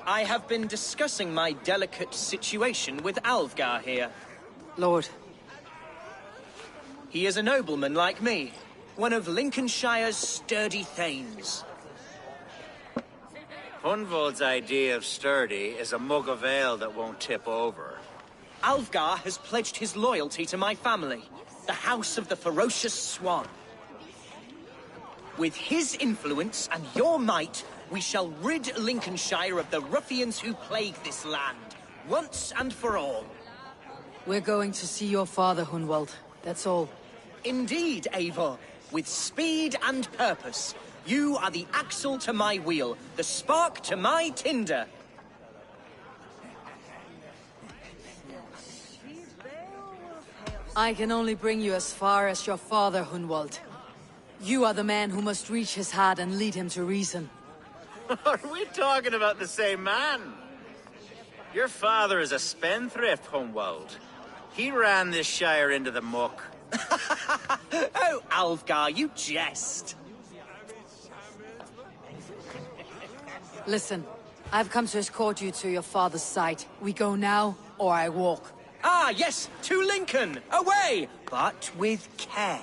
I have been discussing my delicate situation with Alfgar here. Lord. He is a nobleman like me, one of Lincolnshire's sturdy thanes. Hunwald's idea of sturdy is a mug of ale that won't tip over. Alfgar has pledged his loyalty to my family, the House of the Ferocious Swan. With his influence and your might, we shall rid Lincolnshire of the ruffians who plague this land, once and for all. We're going to see your father, Hunwald. That's all. Indeed, Eivor. With speed and purpose. You are the axle to my wheel, the spark to my tinder. I can only bring you as far as your father, Hunwald. You are the man who must reach his heart and lead him to reason. Are we talking about the same man? Your father is a spendthrift, Hunwald. He ran this shire into the muck. Oh, Alfgar, you jest. Listen, I've come to escort you to your father's side. We go now, or I walk. Ah, yes, to Lincoln! Away! But with care.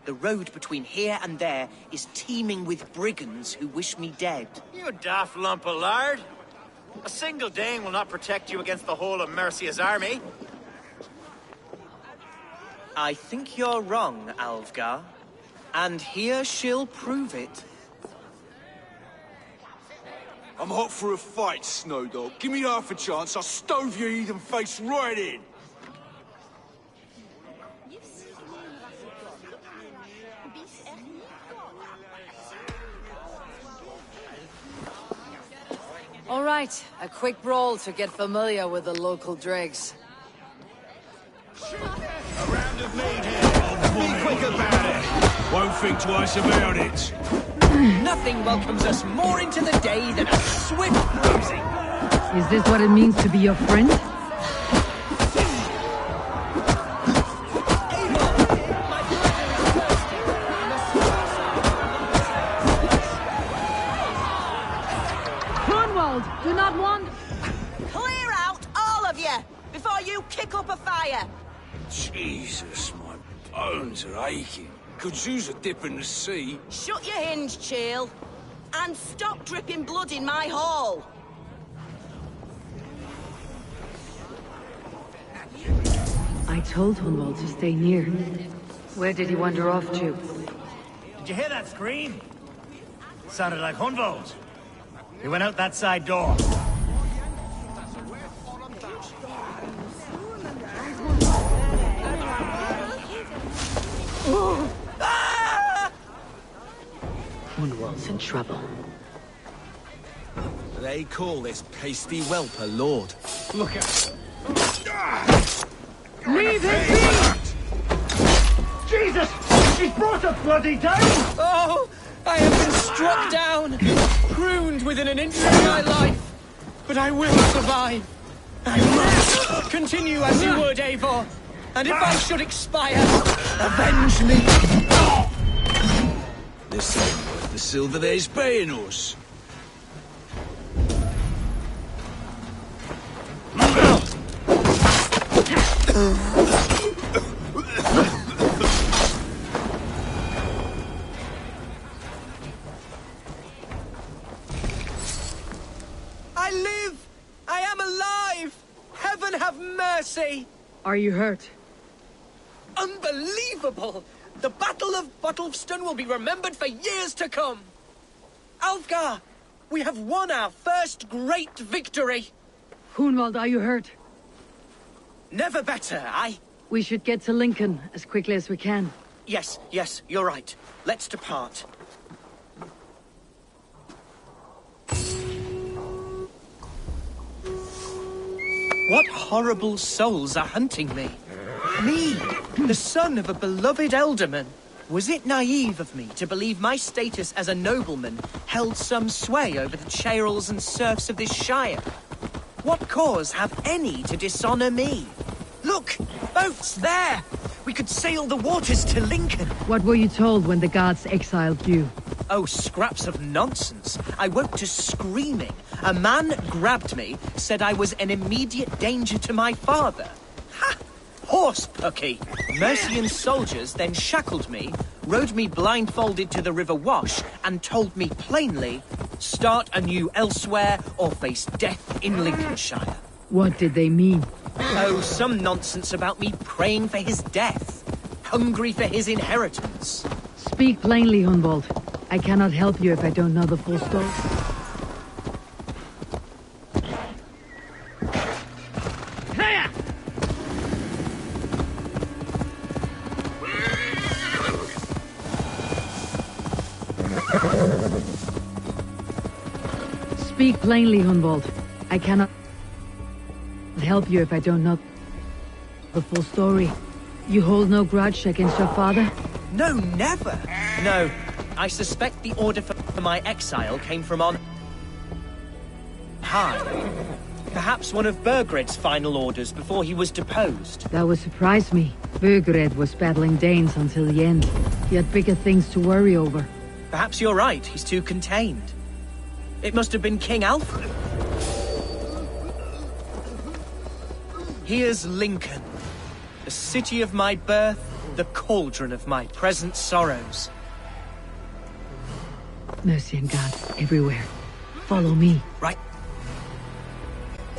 The road between here and there is teeming with brigands who wish me dead. You daft lump of lard. A single Dane will not protect you against the whole of Mercia's army. I think you're wrong, Alfgar. And here she'll prove it. I'm hot for a fight, Snowdog. Give me half a chance, I'll stove your heathen face right in. All right, a quick brawl to get familiar with the local dregs. A round of mead here. Be quick about it. Won't think twice about it. Nothing welcomes us more into the day than a swift bruising. Is this what it means to be your friend? Cornwald, do not wander. Clear out, all of you, before you kick up a fire. Jesus, my bones are aching. Could use a dip in the sea. Shut your hinge, Chill. And stop dripping blood in my hall. I told Hunwald to stay near. Where did he wander off to? Did you hear that scream? Sounded like Hunwald. He went out that side door. Hunwald's in trouble. They call this pasty whelp a lord. Look at... Leave him be! Jesus! He's brought us bloody down! Oh, I have been struck down, pruned within an inch of my life. But I will survive. I must continue as you would, Eivor. And if I should expire, avenge me. This ain't worth the silver they's paying us. I live! I am alive! Heaven have mercy! Are you hurt? Unbelievable! The Battle of Bottleston will be remembered for years to come! Alfgar! We have won our first great victory! Hunwald, are you hurt? Never better, We should get to Lincoln as quickly as we can. Yes, you're right. Let's depart. What horrible souls are hunting me? Me, the son of a beloved ealdorman. Was it naive of me to believe my status as a nobleman held some sway over the churls and serfs of this shire? What cause have any to dishonor me? Look! Boats there! We could sail the waters to Lincoln! What were you told when the gods exiled you? Oh, scraps of nonsense. I woke to screaming. A man grabbed me, said I was an immediate danger to my father. Ha! Horse pucky! Mercian soldiers then shackled me, rode me blindfolded to the River Wash, and told me plainly, start anew elsewhere or face death in Lincolnshire. What did they mean? Oh, some nonsense about me praying for his death. Hungry for his inheritance. Speak plainly, Hunwald. I cannot help you if I don't know the full story. Speak plainly, Hunwald. I cannot help you if I don't know the full story. You hold no grudge against your father? No, never. No, I suspect the order for my exile came from on high. Perhaps one of Burgred's final orders before he was deposed. That would surprise me. Burgred was battling Danes until the end. He had bigger things to worry over. Perhaps you're right, he's too contained. It must have been King Alfred. Here's Lincoln, the city of my birth, the cauldron of my present sorrows. Mercian gods everywhere. Follow me. Right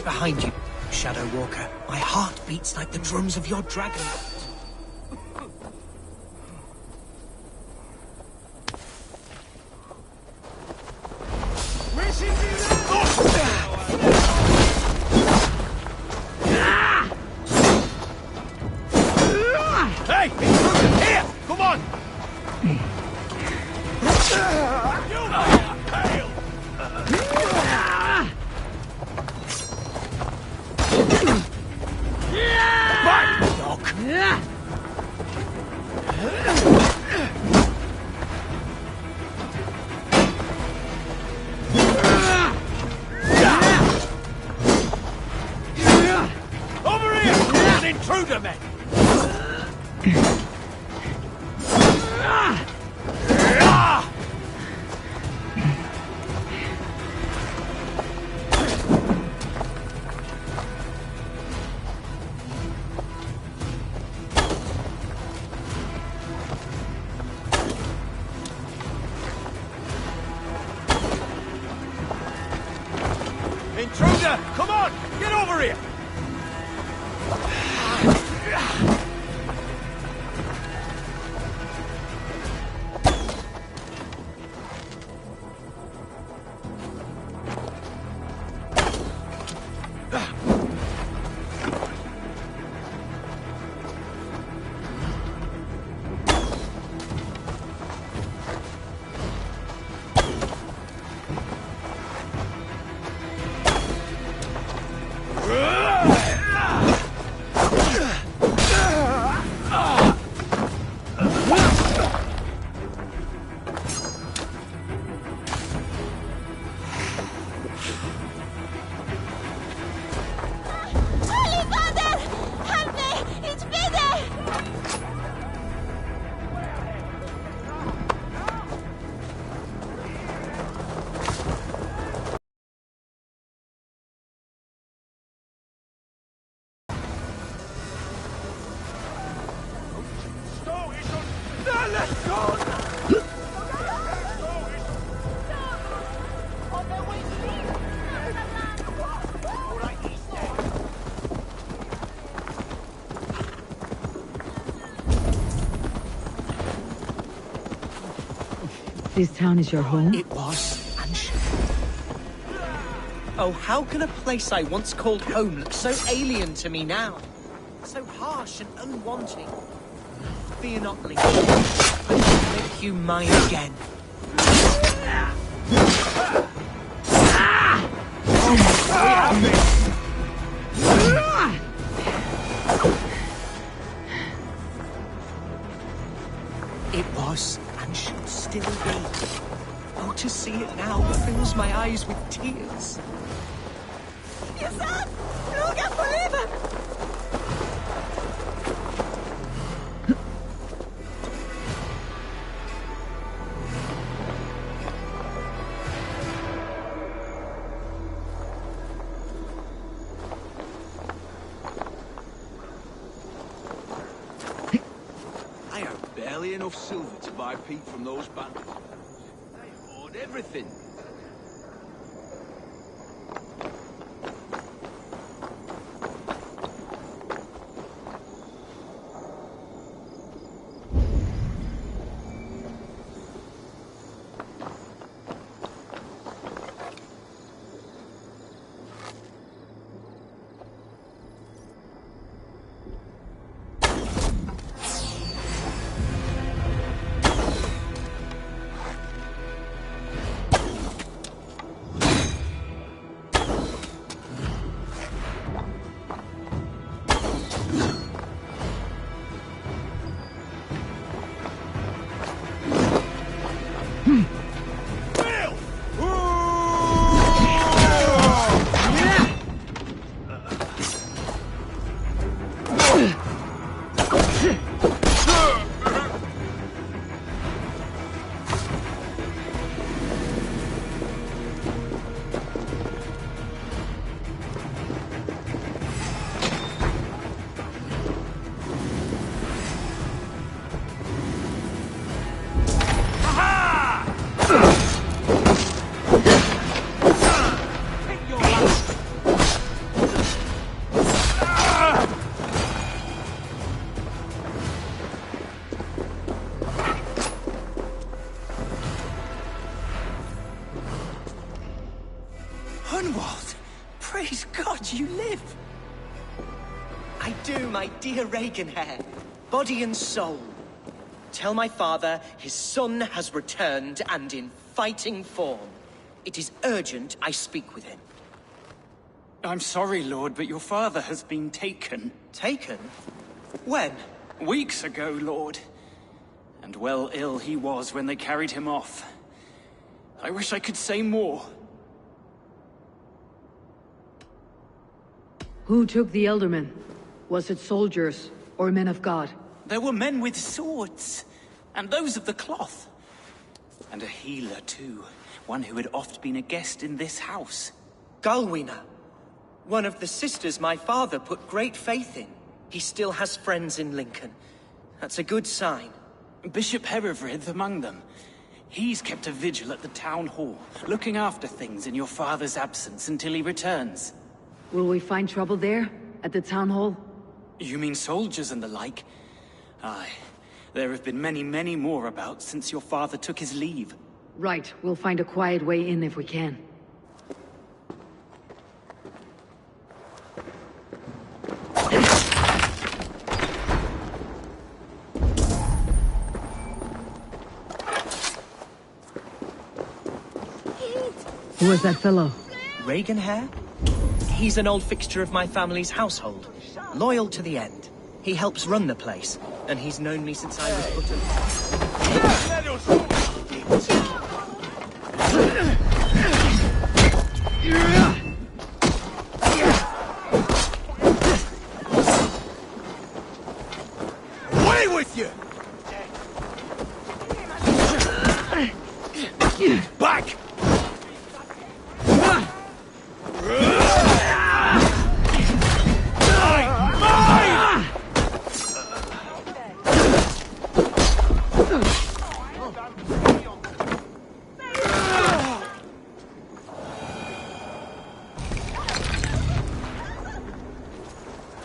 behind you, Shadow Walker. My heart beats like the drums of your dragon. Hey! Here! Come on! Over here! An intruder, man! Intruder! Come on! Get over here! This town is your home? It was. Oh, how can a place I once called home look so alien to me now? So harsh and unwanting. Fear not, Link. I will make you mine again. It was, and should still be. Oh, to see it now fills my eyes with tears. Yes, sir! Look out for him! I have barely enough silver to buy peat from those bandits. They hoard everything. Hunwald! Praise God you live! I do, my dear Regenhair. Body and soul. Tell my father his son has returned and in fighting form. It is urgent I speak with him. I'm sorry, Lord, but your father has been taken. Taken? When? Weeks ago, Lord. And well ill he was when they carried him off. I wish I could say more. Who took the Elderman? Was it soldiers or men of God? There were men with swords, and those of the cloth. And a healer, too. One who had oft been a guest in this house. Galwina. One of the sisters my father put great faith in. He still has friends in Lincoln. That's a good sign. Bishop Herefrith among them. He's kept a vigil at the town hall, looking after things in your father's absence until he returns. Will we find trouble there? At the town hall? You mean soldiers and the like? Aye. There have been many, many more about since your father took his leave. Right. We'll find a quiet way in if we can. Who was that fellow? Regenhair? He's an old fixture of my family's household. Loyal to the end. He helps run the place, and he's known me since I was but Away with you! Back!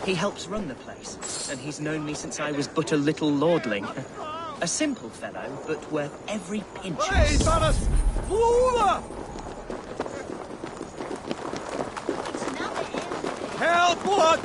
He helps run the place, and he's known me since I was but a little lordling. A simple fellow, but worth every pinch. Hey, Thomas! Help! What?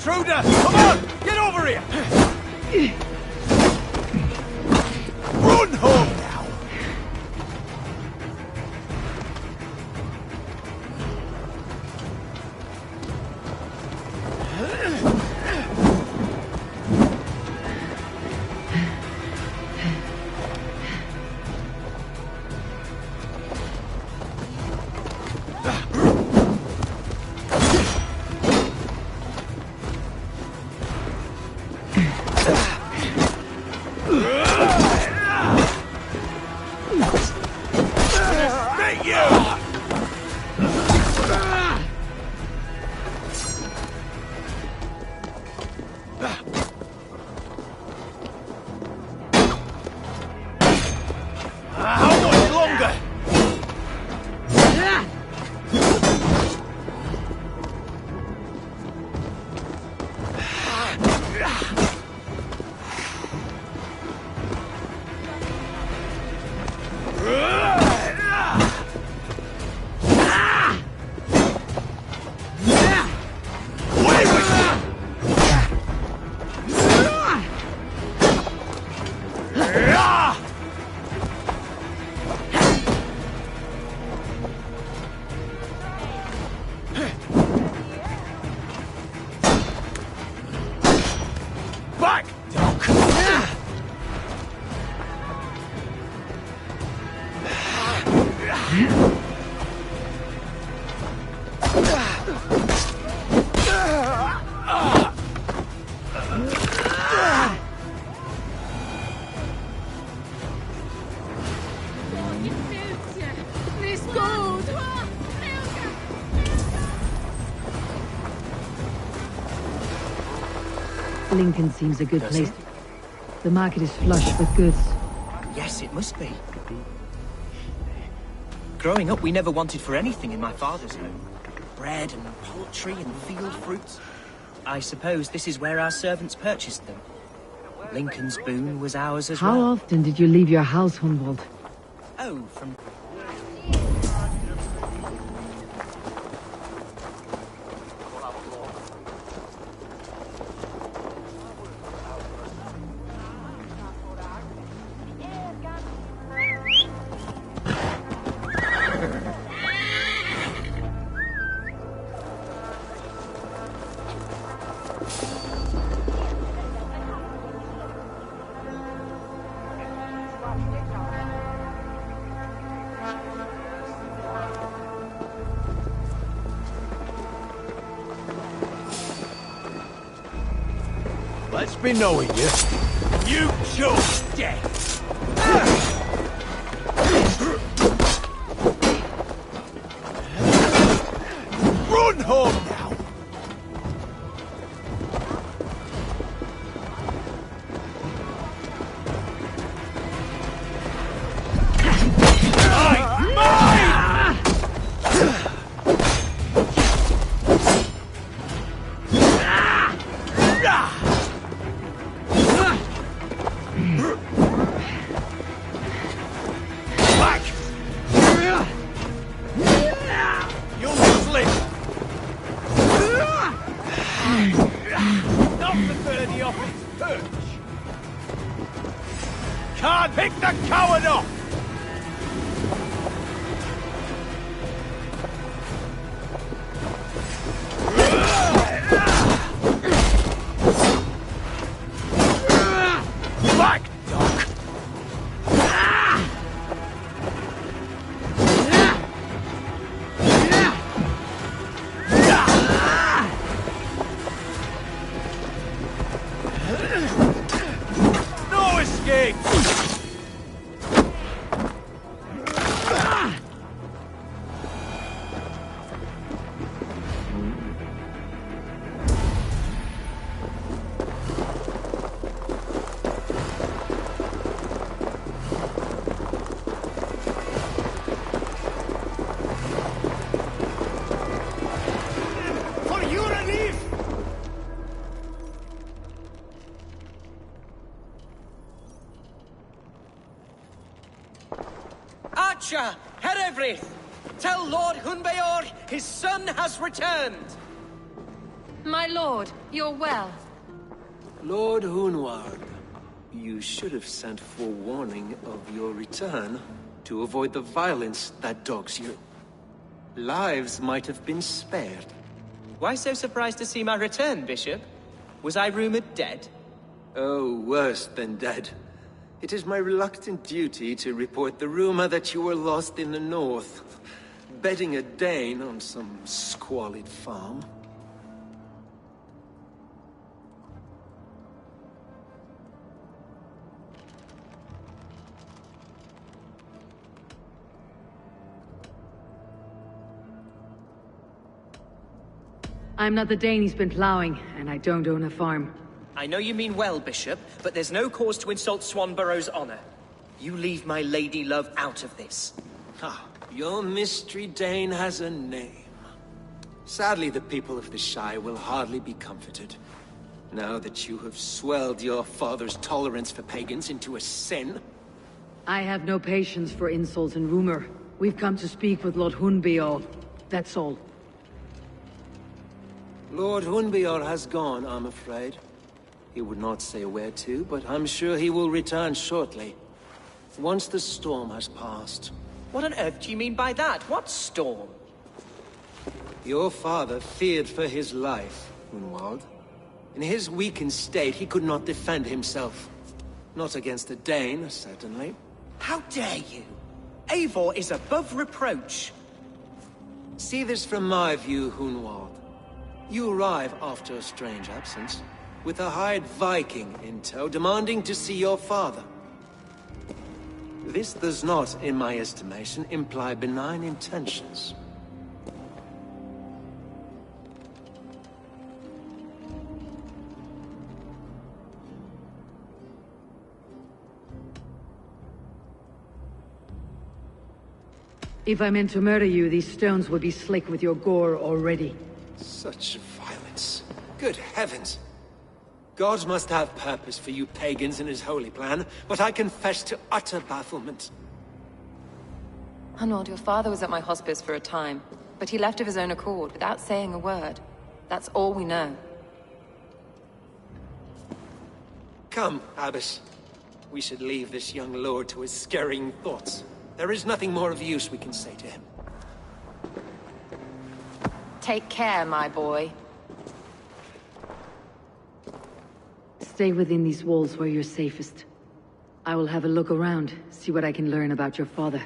intruder! Come on! Get over here! Run home now! Lincoln seems a good place. The market is flush with goods. Yes, it must be. Growing up, we never wanted for anything in my father's home. Bread and poultry and field fruits. I suppose this is where our servants purchased them. Lincoln's boon was ours as well. How often did you leave your house, Hunwald? Oh, from... Let's be knowing you. You chose death. Run home now. Can't pick the coward off! Back, Doc! No escape! For your relief! Archer, Herewrith, tell Lord Hunbeor his son has returned. My lord, you're well. Lord Hunwald, you should have sent forewarning of your return to avoid the violence that dogs you. Lives might have been spared. Why so surprised to see my return, Bishop? Was I rumored dead? Oh, worse than dead. It is my reluctant duty to report the rumor that you were lost in the north, bedding a Dane on some squalid farm. I'm not the Dane he's been plowing, and I don't own a farm. I know you mean well, Bishop, but there's no cause to insult Swanborough's honor. You leave my lady love out of this. Ah, your mystery Dane has a name. Sadly, the people of the Shire will hardly be comforted. Now that you have swelled your father's tolerance for pagans into a sin. I have no patience for insult and rumor. We've come to speak with Lord Hunbeor. That's all. Lord Hunbeor has gone, I'm afraid. He would not say where to, but I'm sure he will return shortly. Once the storm has passed. What on earth do you mean by that? What storm? Your father feared for his life, Hunwald. In his weakened state, he could not defend himself. Not against a Dane, certainly. How dare you? Eivor is above reproach. See this from my view, Hunwald. You arrive after a strange absence, with a hired Viking in tow, demanding to see your father. This does not, in my estimation, imply benign intentions. If I meant to murder you, these stones would be slick with your gore already. Such violence. Good heavens! God must have purpose for you pagans in his holy plan, but I confess to utter bafflement. Hunwald, your father was at my hospice for a time, but he left of his own accord, without saying a word. That's all we know. Come, Abbess. We should leave this young lord to his scurrying thoughts. There is nothing more of use we can say to him. Take care, my boy. Stay within these walls where you're safest. I will have a look around, see what I can learn about your father.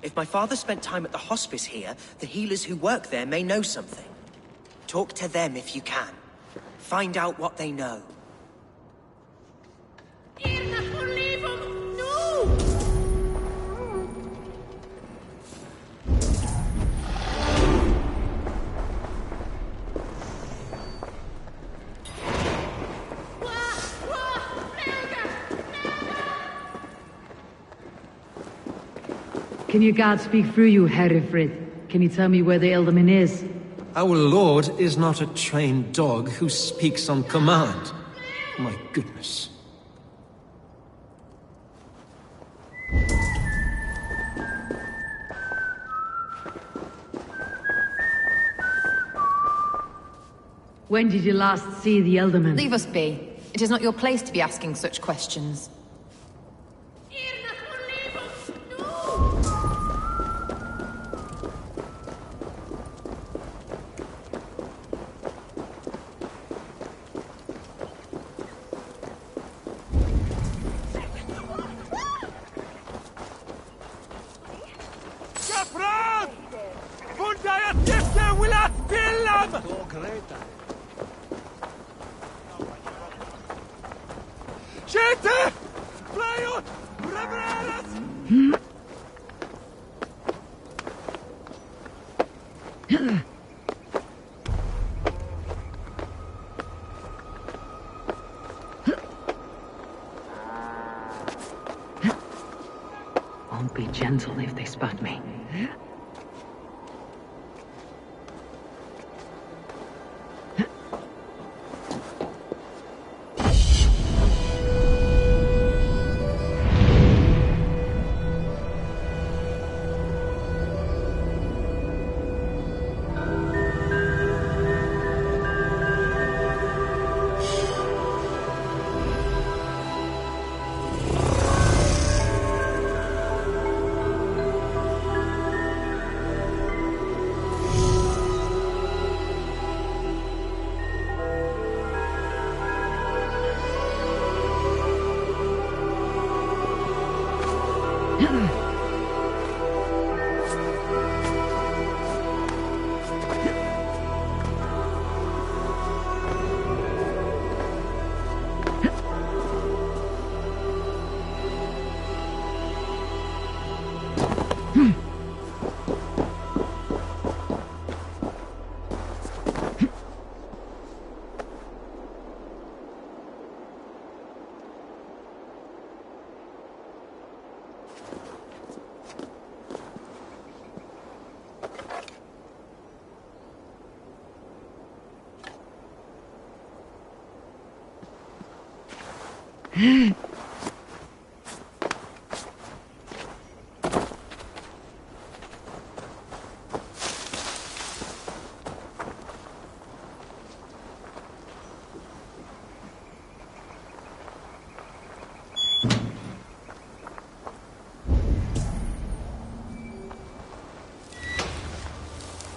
If my father spent time at the hospice here, the healers who work there may know something. Talk to them if you can. Find out what they know. Can your God speak through you, Herefrid? Can you tell me where the Elderman is? Our lord is not a trained dog who speaks on command. My goodness. When did you last see the Elderman? Leave us be. It is not your place to be asking such questions. Won't be gentle if they spot me.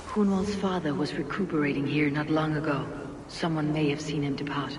Hunwald's father was recuperating here not long ago. Someone may have seen him depart.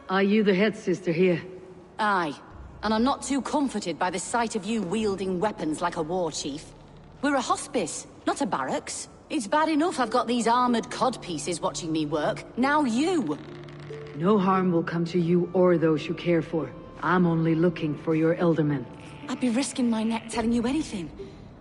Are you the head sister here? Aye. And I'm not too comforted by the sight of you wielding weapons like a war chief. We're a hospice, not a barracks. It's bad enough I've got these armored codpieces watching me work. Now you! No harm will come to you or those you care for. I'm only looking for your eldermen. I'd be risking my neck telling you anything.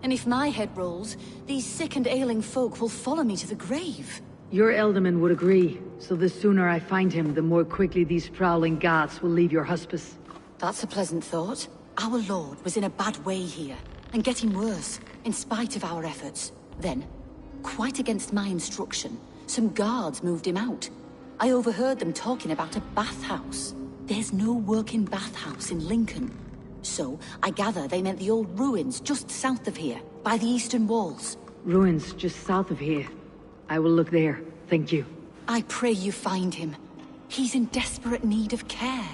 And if my head rolls, these sick and ailing folk will follow me to the grave. Your elderman would agree, so the sooner I find him, the more quickly these prowling guards will leave your hospice. That's a pleasant thought. Our lord was in a bad way here, and getting worse, in spite of our efforts. Then, quite against my instruction, some guards moved him out. I overheard them talking about a bathhouse. There's no working bathhouse in Lincoln. So, I gather they meant the old ruins just south of here, by the eastern walls. Ruins just south of here. I will look there, thank you. I pray you find him. He's in desperate need of care.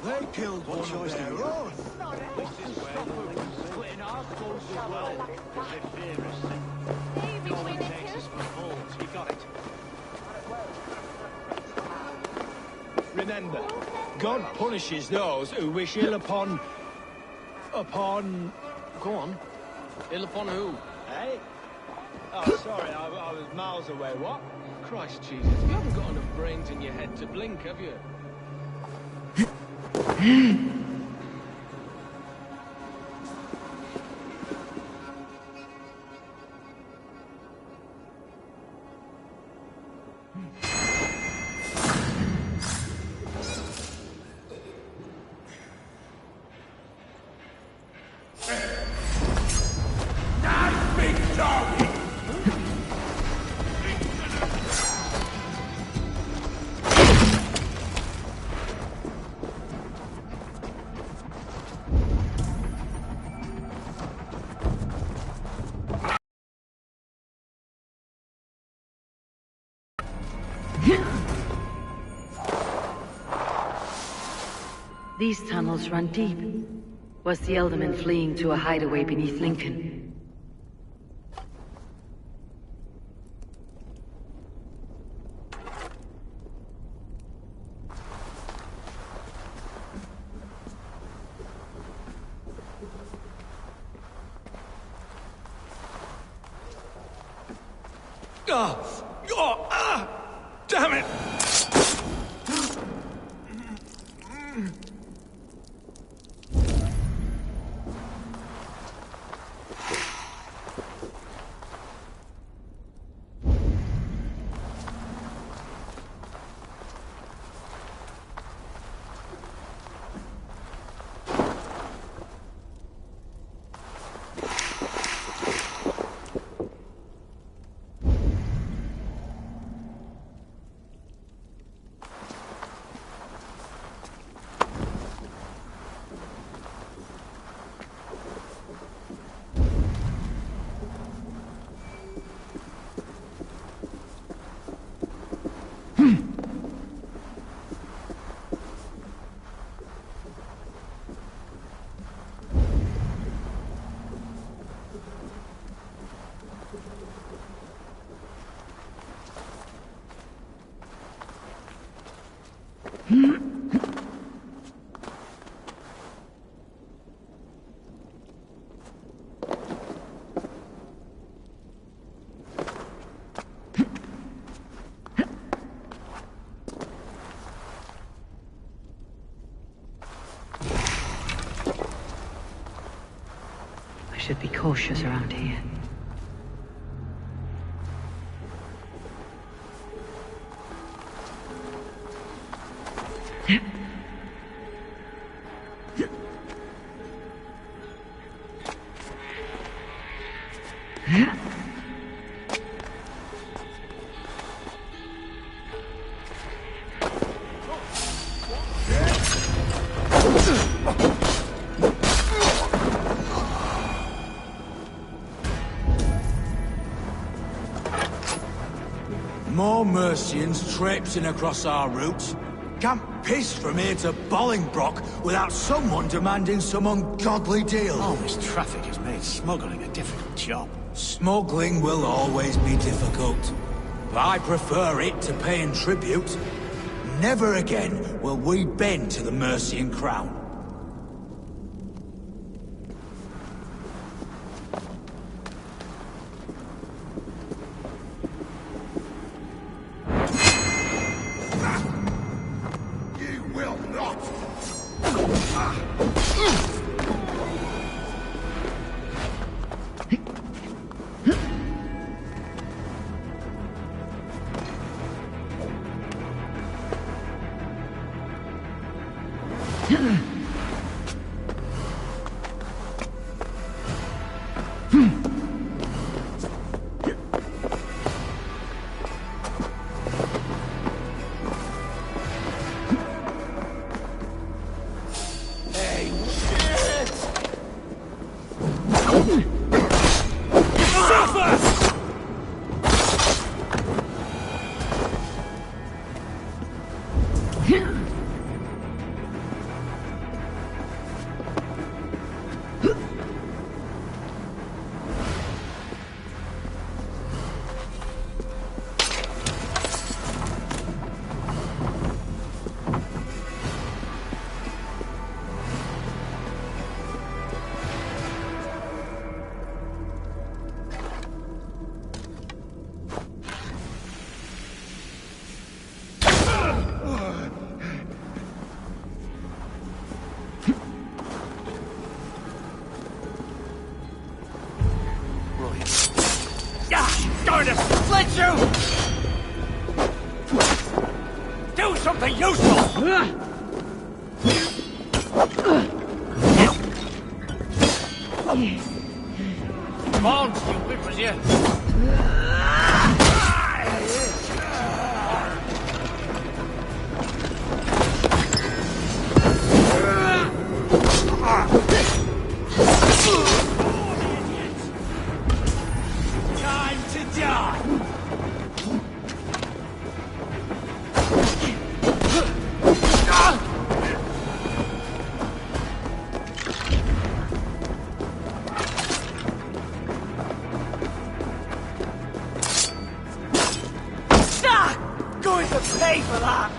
They killed one of their own. Splitting our souls as well. They fear us. No one takes us for fools. You got it. Remember, God punishes those who wish ill upon... Go on. Ill upon who? Eh? Sorry, I was miles away. What? Christ Jesus, you haven't got enough brains in your head to blink, have you? These tunnels run deep. Was the Elderman fleeing to a hideaway beneath Lincoln? Damn it! I should be cautious around here. More Mercians traipsing across our route. Can't piss from here to Bolingbroke without someone demanding some ungodly deal. All this traffic has made smuggling a difficult job. Smuggling will always be difficult. But I prefer it to paying tribute. Never again will we bend to the Mercian crown. going to split you! Do something useful! Come on, stupid, will you? Time to die! Going to pay for that!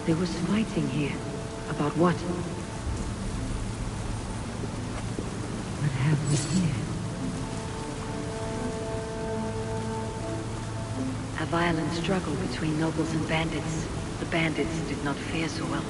There was fighting here. About what? What have we here? A violent struggle between nobles and bandits. The bandits did not fare so well.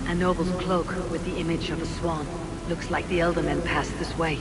A noble's cloak with the image of a swan. Looks like the elder men passed this way.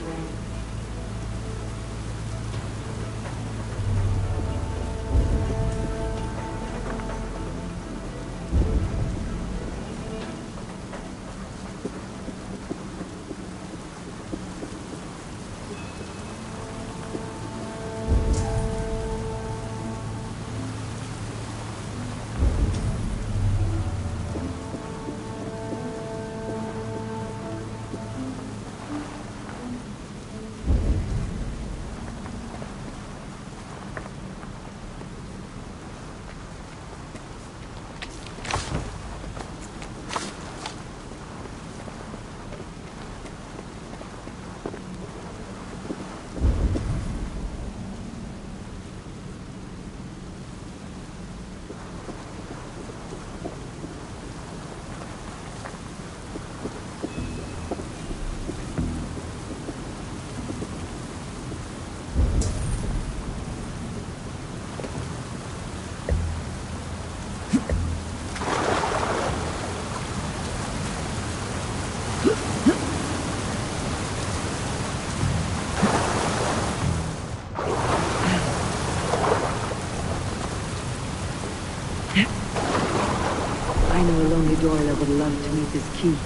I know a lonely dweller would love to meet this key.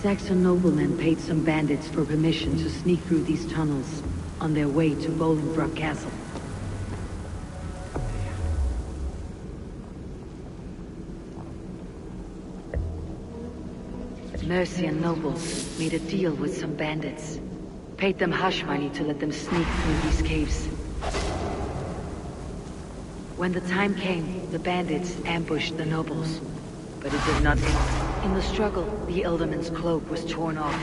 Saxon noblemen paid some bandits for permission to sneak through these tunnels on their way to Bolingbroke Castle. Mercian nobles made a deal with some bandits. Paid them hush money to let them sneak through these caves. When the time came, the bandits ambushed the nobles. But it did nothing. In the struggle, the Elderman's cloak was torn off.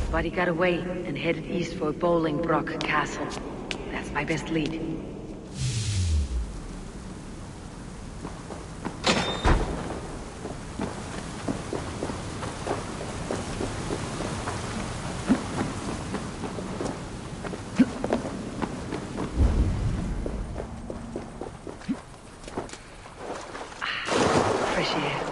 But he got away and headed east for Bolingbroke Castle. That's my best lead. Fresh air.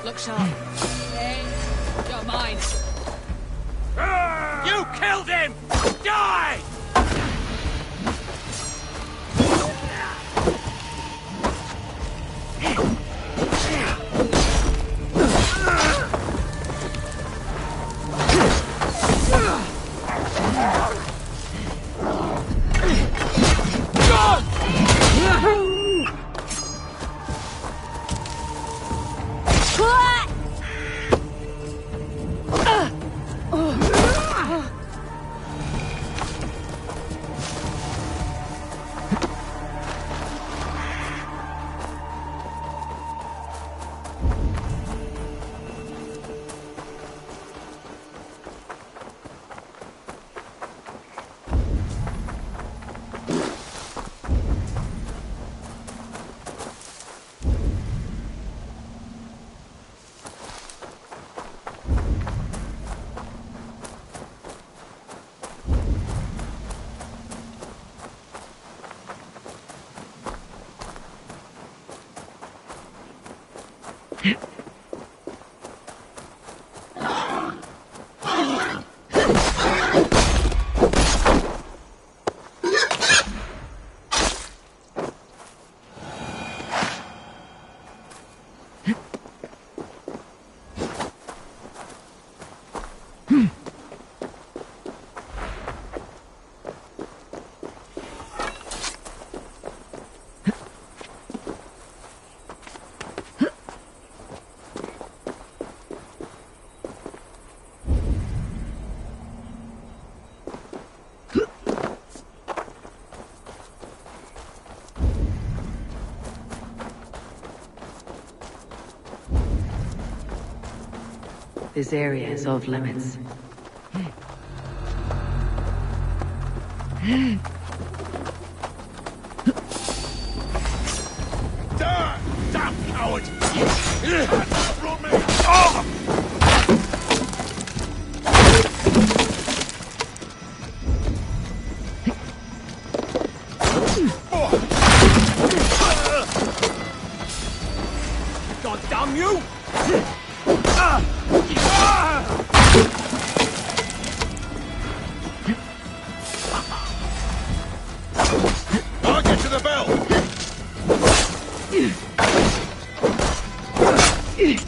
Look sharp. Hey, you're mine. You killed him! Die! This area is off limits. Damn coward! Run me! Oh! Damn you! I'll get to the bell!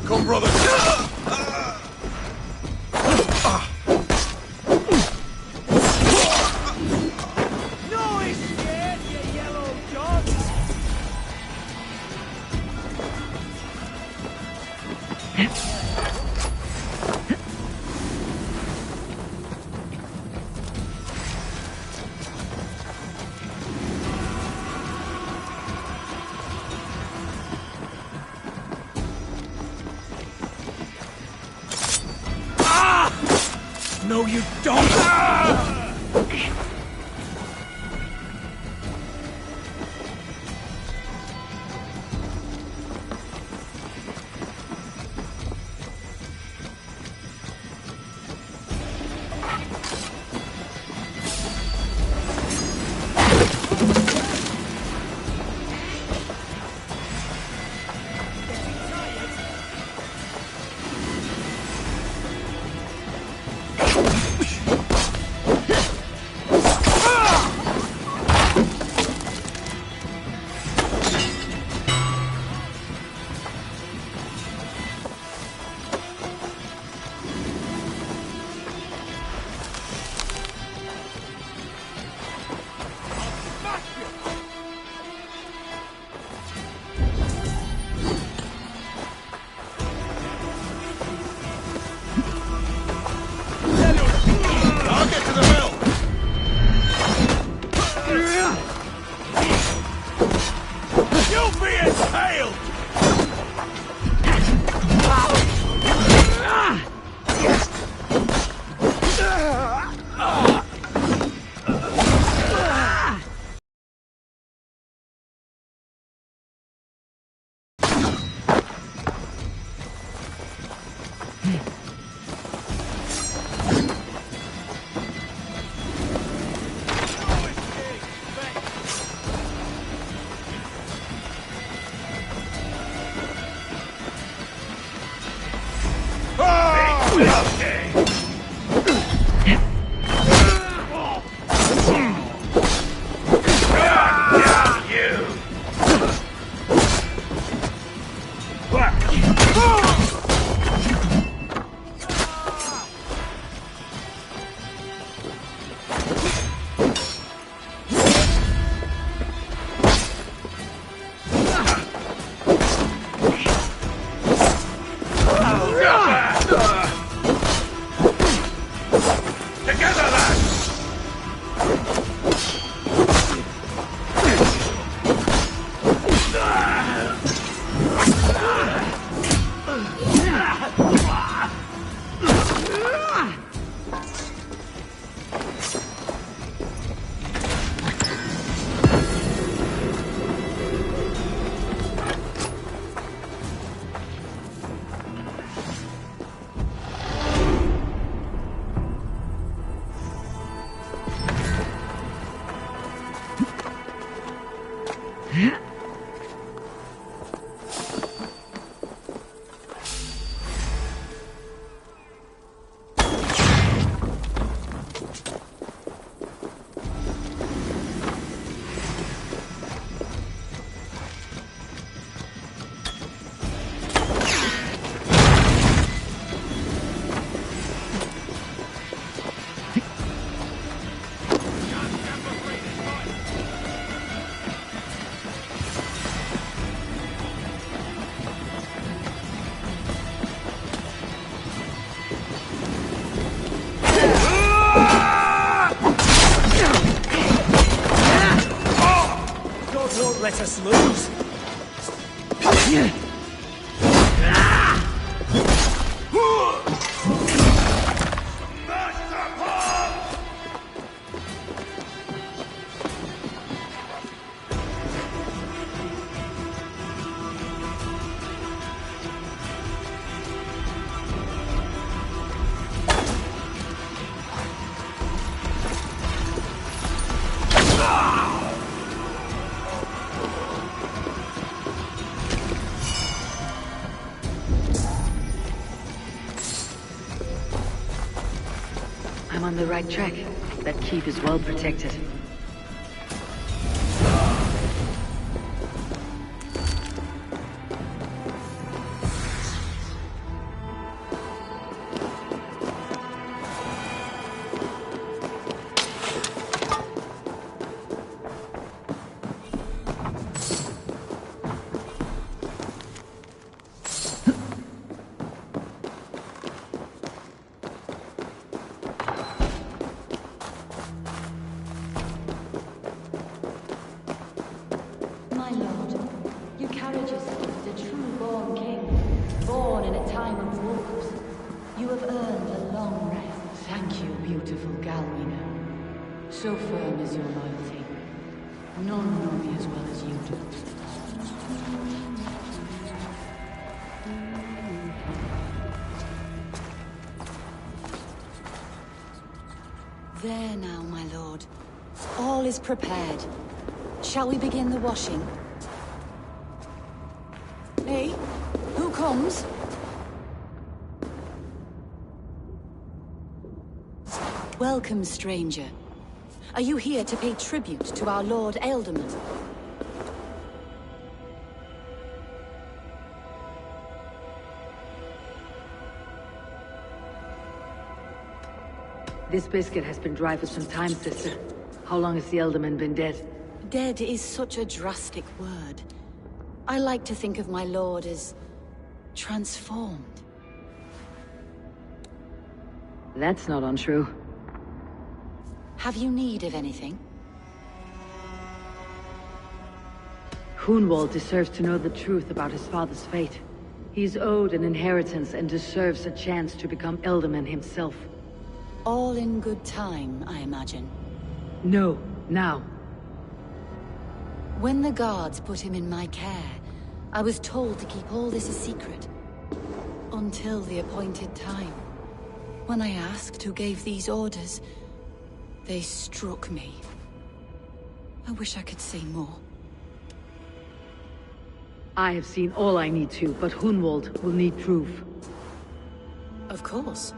Come, brother! No, he's scared, you yellow dog! No, you don't! I'll get to the bell! You'll be impaled! Don't let us lose. on the right track. That keep is well protected. My lord, you carried yourself as a true-born king, born in a time of wars. You have earned a long rest. Thank you, beautiful Galwina. So firm is your loyalty. None know me as well as you do. There now, my lord. All is prepared. Shall we begin the washing? Hey, who comes? Welcome, stranger. Are you here to pay tribute to our Lord Ealdorman? This biscuit has been dry for some time, sister. How long has the Ealdorman been dead? Dead is such a drastic word. I like to think of my lord as transformed. That's not untrue. Have you need of anything? Hunwald deserves to know the truth about his father's fate. He's owed an inheritance and deserves a chance to become Ealdorman himself. All in good time, I imagine. No, now. When the guards put him in my care, I was told to keep all this a secret. Until the appointed time. When I asked who gave these orders, they struck me. I wish I could say more. I have seen all I need to, but Hunwald will need proof. Of course.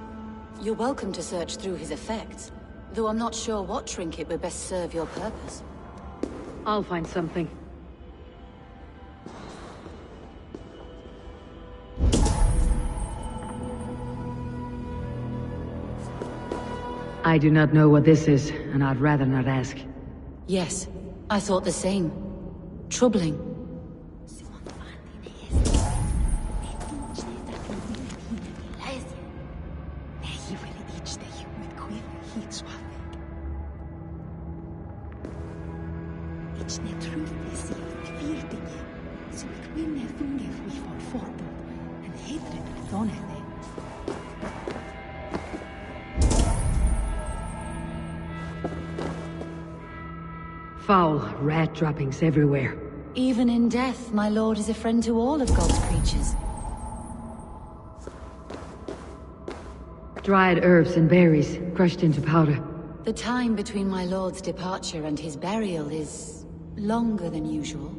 You're welcome to search through his effects, though I'm not sure what trinket would best serve your purpose. I'll find something. I do not know what this is, and I'd rather not ask. Yes, I thought the same. Troubling. Foul rat droppings everywhere. Even in death, my lord is a friend to all of God's creatures. Dried herbs and berries, crushed into powder. The time between my lord's departure and his burial is longer than usual.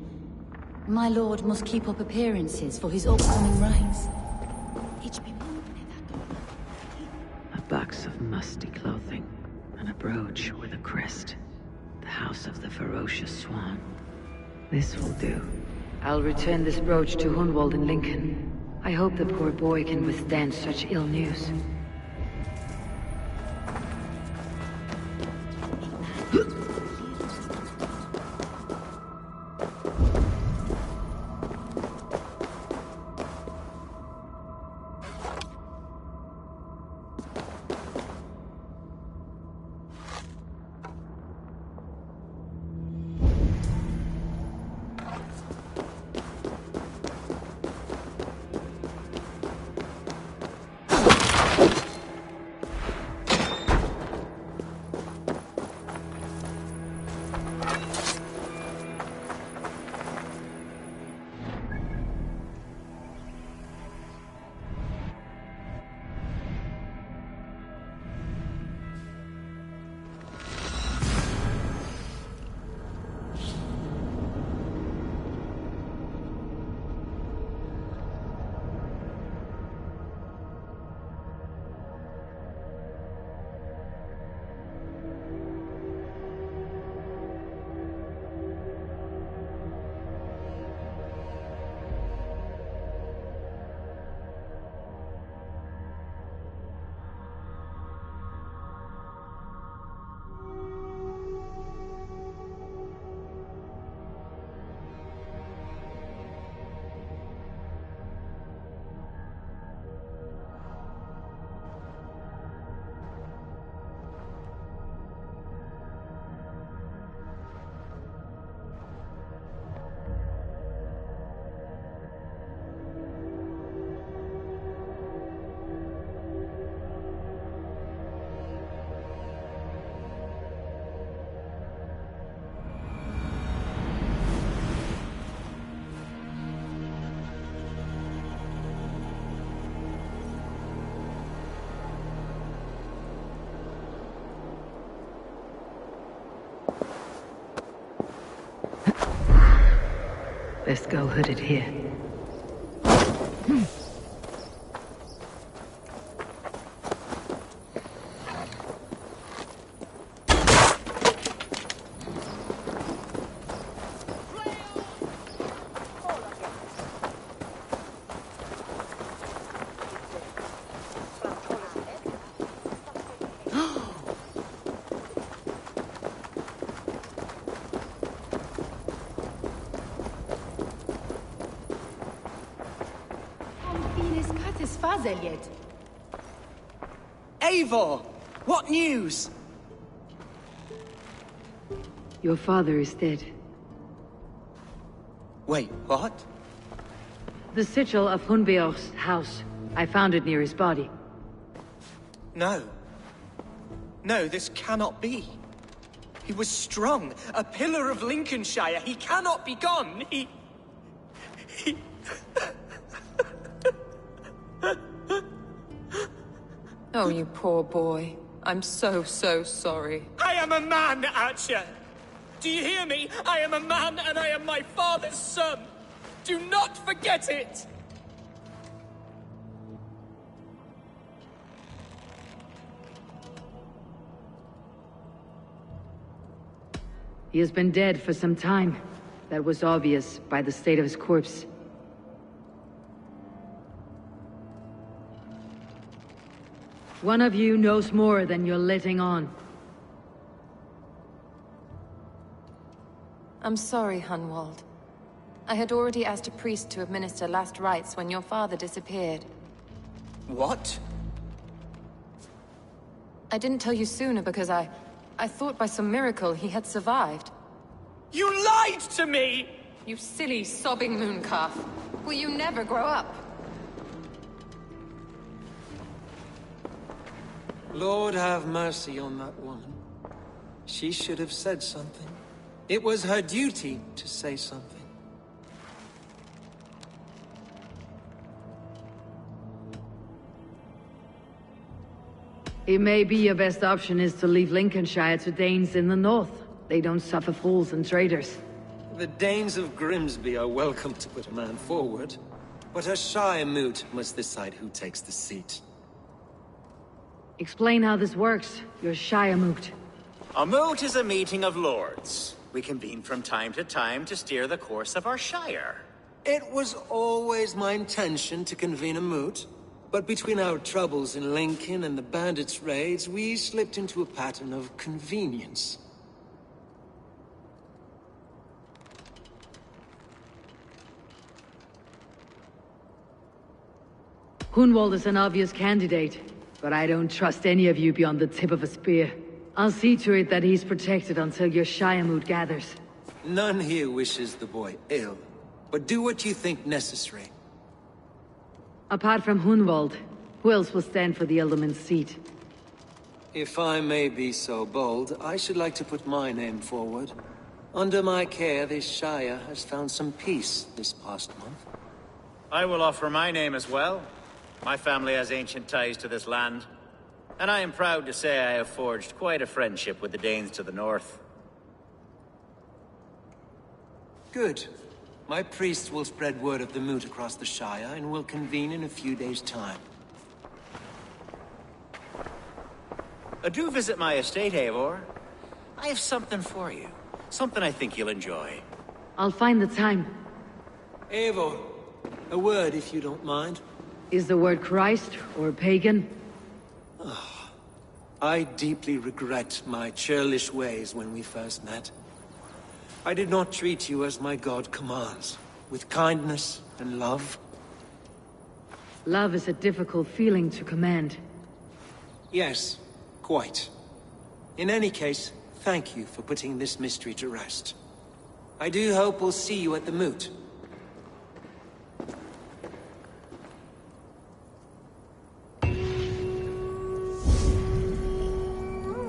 My lord must keep up appearances for his upcoming rites. A box of musty clothing, and a brooch with a crest. The house of the ferocious swan. This will do. I'll return this brooch to Hunwald in Lincoln. I hope the poor boy can withstand such ill news. Best go hooded here. Eivor! What news? Your father is dead. Wait, what? The sigil of Hunbeor's house. I found it near his body. No. No, this cannot be. He was strong, a pillar of Lincolnshire. He cannot be gone. He... Oh, you poor boy. I'm so sorry. I am a man, Archer! Do you hear me? I am a man and I am my father's son! Do not forget it! He has been dead for some time. That was obvious by the state of his corpse. One of you knows more than you're letting on. I'm sorry, Hunwald. I had already asked a priest to administer last rites when your father disappeared. What? I didn't tell you sooner because I thought by some miracle he had survived. You lied to me! You silly, sobbing mooncalf. Will you never grow up? Lord have mercy on that woman. She should have said something. It was her duty to say something. It may be your best option is to leave Lincolnshire to Danes in the north. They don't suffer fools and traitors. The Danes of Grimsby are welcome to put a man forward, but a Shire moot must decide who takes the seat. Explain how this works, your Shire moot. A moot is a meeting of lords. We convene from time to time to steer the course of our Shire. It was always my intention to convene a moot, but between our troubles in Lincoln and the bandits' raids, we slipped into a pattern of convenience. Hunwald is an obvious candidate, but I don't trust any of you beyond the tip of a spear. I'll see to it that he's protected until your Shire moot gathers. None here wishes the boy ill, but do what you think necessary. Apart from Hunwald, who else will stand for the Ealdorman's seat? If I may be so bold, I should like to put my name forward. Under my care, this Shire has found some peace this past month. I will offer my name as well. My family has ancient ties to this land, and I am proud to say I have forged quite a friendship with the Danes to the north. Good. My priests will spread word of the moot across the Shire, and will convene in a few days' time. Do visit my estate, Eivor. I have something for you. Something I think you'll enjoy. I'll find the time. Eivor, a word if you don't mind. Is the word Christ or pagan? I deeply regret my churlish ways when we first met. I did not treat you as my god commands, with kindness and love. Love is a difficult feeling to command. Yes, quite. In any case, thank you for putting this mystery to rest. I do hope we'll see you at the moot.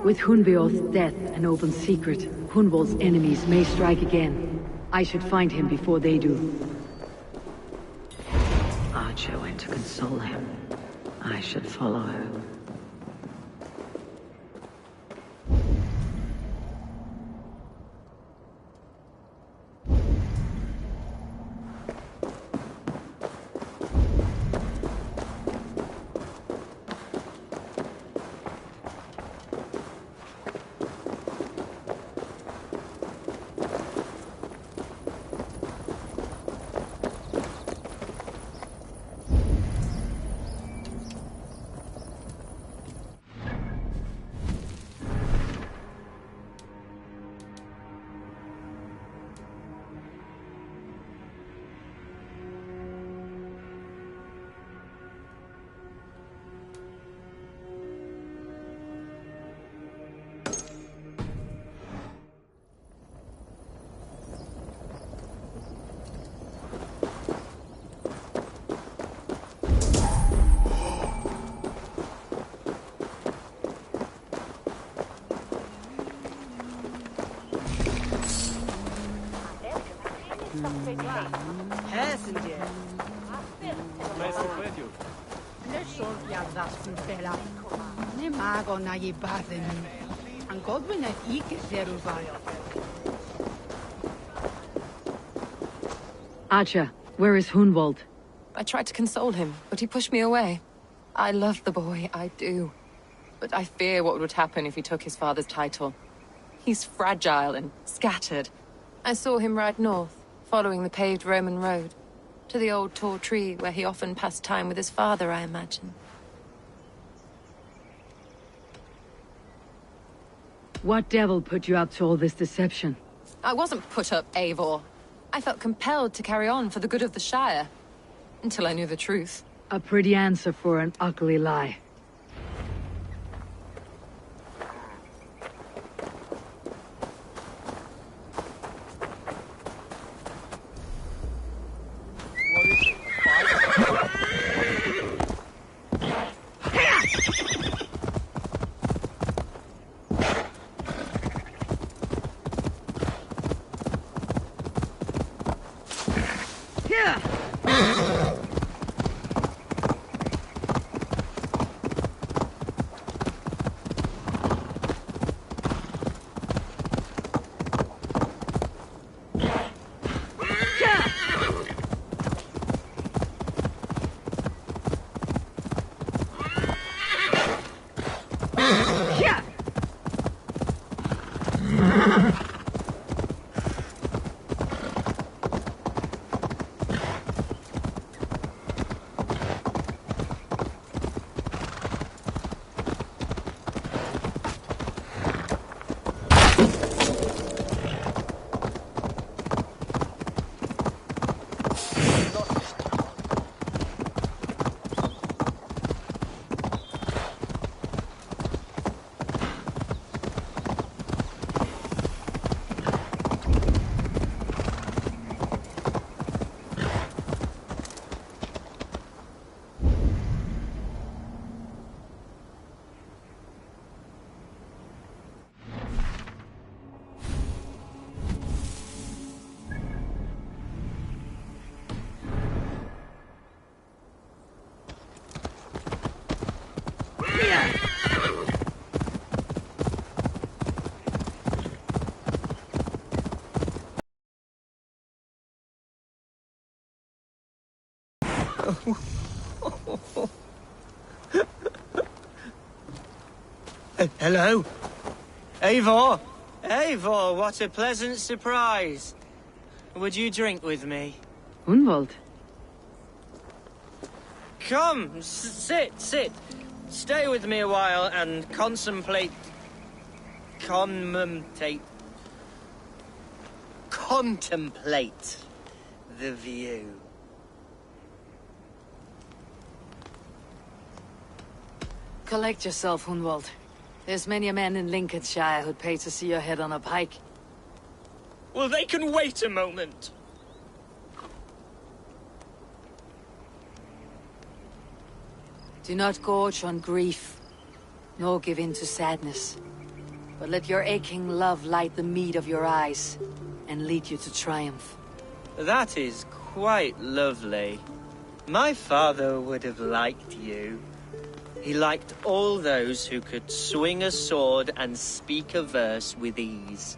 With Hunbeor's death an open secret, Hunwald's enemies may strike again. I should find him before they do. Archer went to console him. I should follow her. Acha, where is Hunwald? I tried to console him, but he pushed me away. I love the boy, I do. But I fear what would happen if he took his father's title. He's fragile and scattered. I saw him ride north, following the paved Roman road. To the old tall tree where he often passed time with his father, I imagine. What devil put you up to all this deception? I wasn't put up, Eivor. I felt compelled to carry on for the good of the Shire. Until I knew the truth. A pretty answer for an ugly lie. Hello? Eivor? Eivor, what a pleasant surprise. Would you drink with me? Hunwald? Come, sit. Stay with me a while and contemplate the view. Collect yourself, Hunwald. There's many a man in Lincolnshire who'd pay to see your head on a pike. Well, they can wait a moment. Do not gorge on grief, nor give in to sadness. But let your aching love light the mead of your eyes, and lead you to triumph. That is quite lovely. My father would have liked you. He liked all those who could swing a sword and speak a verse with ease.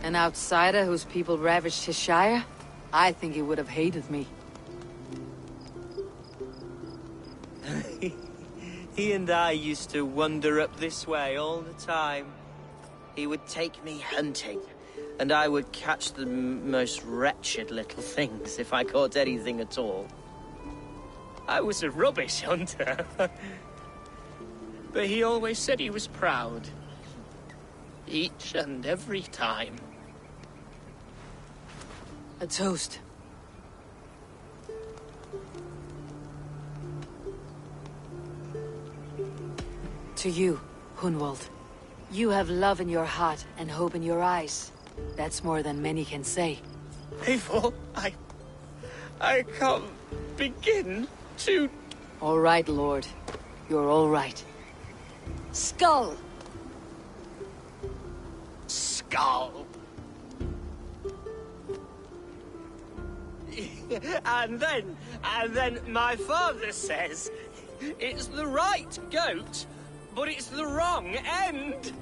An outsider whose people ravaged his shire? I think he would have hated me. He and I used to wander up this way all the time. He would take me hunting, and I would catch the most wretched little things if I caught anything at all. I was a rubbish hunter. But he always said he was proud. Each and every time. A toast. To you, Hunwald. You have love in your heart and hope in your eyes. That's more than many can say. Eivor, I can't begin to... All right, Lord. You're all right. Skull. Skull. and then my father says it's the right goat, but it's the wrong end.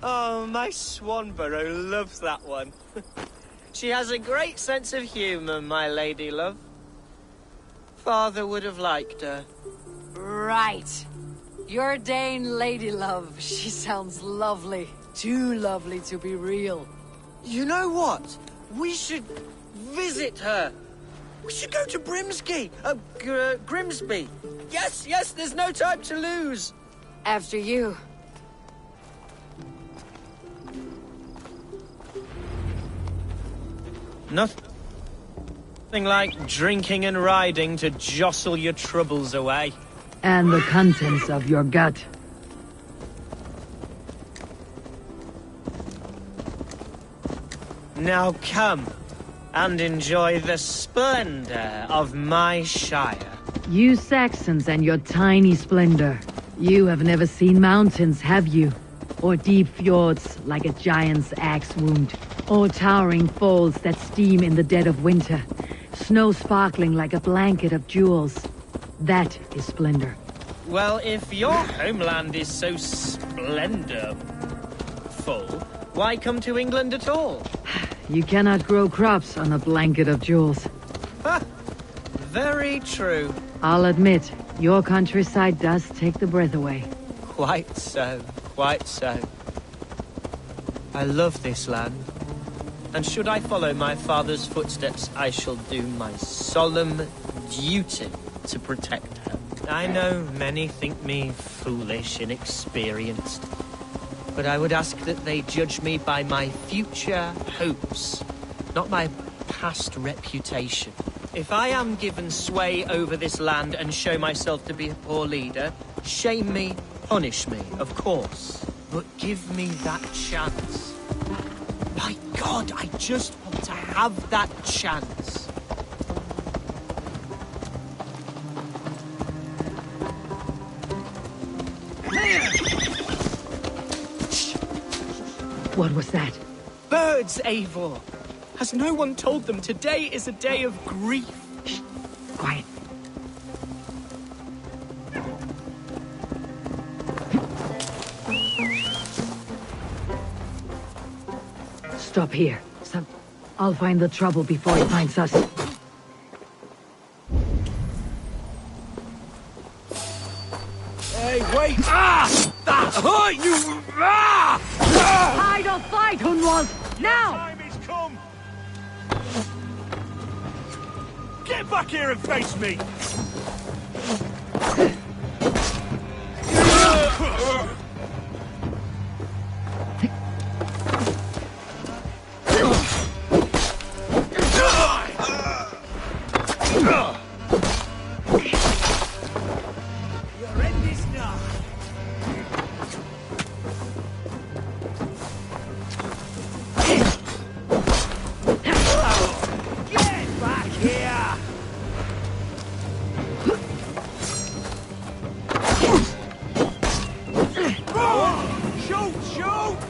Oh, my Swanborough loves that one. She has a great sense of humour, my lady love. Father would have liked her. Right. Your Dane lady love. She sounds lovely. Too lovely to be real. You know what? We should visit her. We should go to Grimsby. Grimsby. Yes, there's no time to lose. After you. Nothing like drinking and riding to jostle your troubles away. And the contents of your gut. Now come and enjoy the splendor of my shire. You Saxons and your tiny splendor. You have never seen mountains, have you? Or deep fjords like a giant's axe wound. Or towering falls that steam in the dead of winter. Snow sparkling like a blanket of jewels. That is splendor. Well, if your homeland is so splendorful, why come to England at all? You cannot grow crops on a blanket of jewels. Ha! Very true. I'll admit, your countryside does take the breath away. Quite so, quite so. I love this land. And should I follow my father's footsteps, I shall do my solemn duty to protect her. I know many think me foolish, inexperienced, but I would ask that they judge me by my future hopes, not my past reputation. If I am given sway over this land and show myself to be a poor leader, shame me, punish me, of course, but give me that chance. My God, I just want to have that chance. What was that? Birds, Eivor! Has no one told them today is a day of grief? Shh. Quiet. Stop here. I'll find the trouble before it finds us. Hey, wait! Ah! That hurt you! Ah! Hide or fight, Hunwald! Now! Time has come! Get back here and face me! Your end is nigh. Get back here! Shoot! Shoot!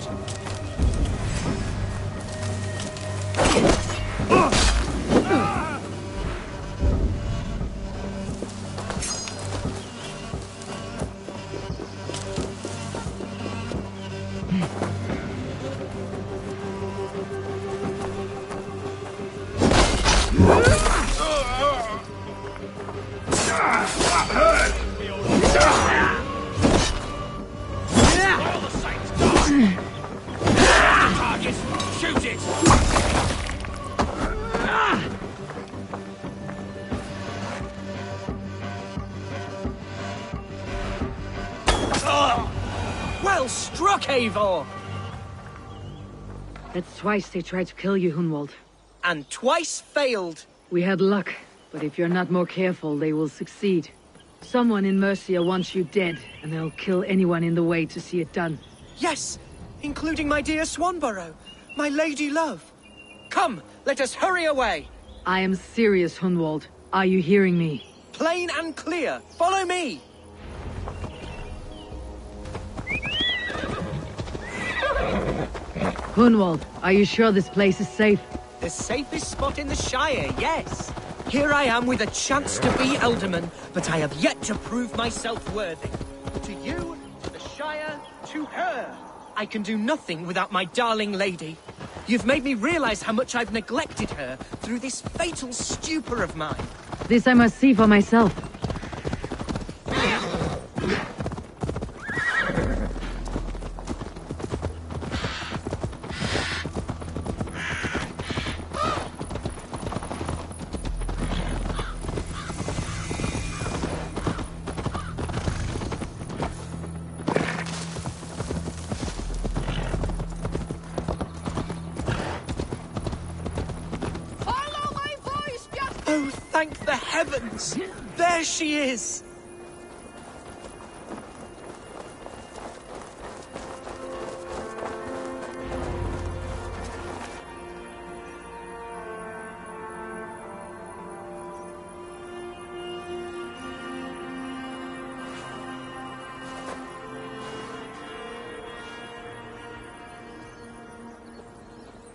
Shoot it! Well struck, Eivor! That's twice they tried to kill you, Hunwald. And twice failed. We had luck, but if you're not more careful, they will succeed. Someone in Mercia wants you dead, and they'll kill anyone in the way to see it done. Yes, including my dear Swanborough, my lady love. Come, let us hurry away. I am serious, Hunwald. Are you hearing me? Plain and clear. Follow me. Hunwald, are you sure this place is safe? The safest spot in the Shire, yes. Here I am with a chance to be Elderman, but I have yet to prove myself worthy. To you, to the Shire, to her. I can do nothing without my darling lady. You've made me realize how much I've neglected her through this fatal stupor of mine. This I must see for myself. Oh, thank the heavens! There she is!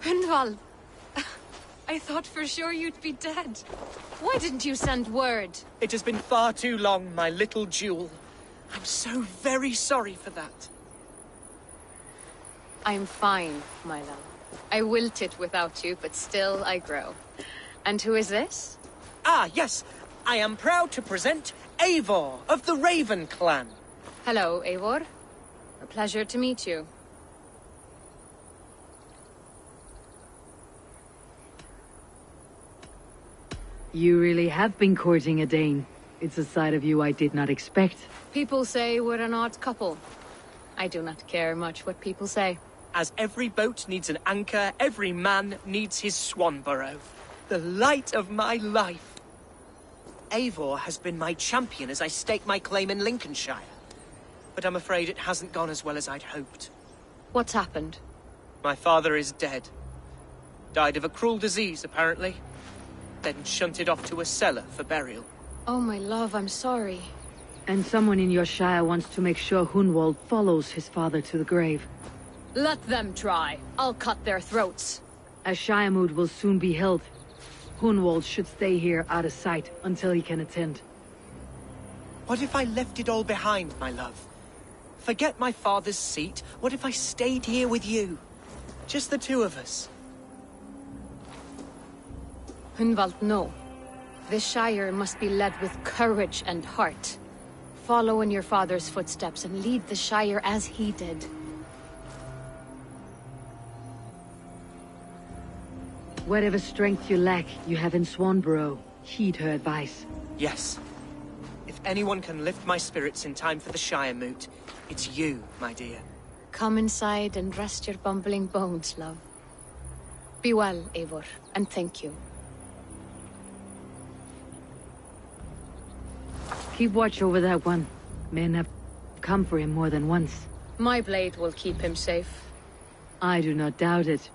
Hunwald! I thought for sure you'd be dead. Why didn't you send word? It has been far too long, my little jewel. I'm so very sorry for that. I'm fine, my love. I wilted without you, but still I grow. And who is this? Ah, yes. I am proud to present Eivor of the Raven clan. Hello, Eivor. A pleasure to meet you. You really have been courting a Dane. It's a side of you I did not expect. People say we're an odd couple. I do not care much what people say. As every boat needs an anchor, every man needs his Swanborough. The light of my life. Eivor has been my champion as I stake my claim in Lincolnshire. But I'm afraid it hasn't gone as well as I'd hoped. What's happened? My father is dead. Died of a cruel disease, apparently. Then shunted off to a cellar for burial. Oh, my love, I'm sorry. And someone in your shire wants to make sure Hunwald follows his father to the grave. Let them try. I'll cut their throats. A shire moot will soon be held. Hunwald should stay here out of sight until he can attend. What if I left it all behind, my love? Forget my father's seat. What if I stayed here with you? Just the two of us. Hunwald, no. This Shire must be led with courage and heart. Follow in your father's footsteps and lead the Shire as he did. Whatever strength you lack, you have in Swanborough. Heed her advice. Yes. If anyone can lift my spirits in time for the Shire moot, it's you, my dear. Come inside and rest your bumbling bones, love. Be well, Eivor, and thank you. Keep watch over that one. Men have come for him more than once. My blade will keep him safe. I do not doubt it.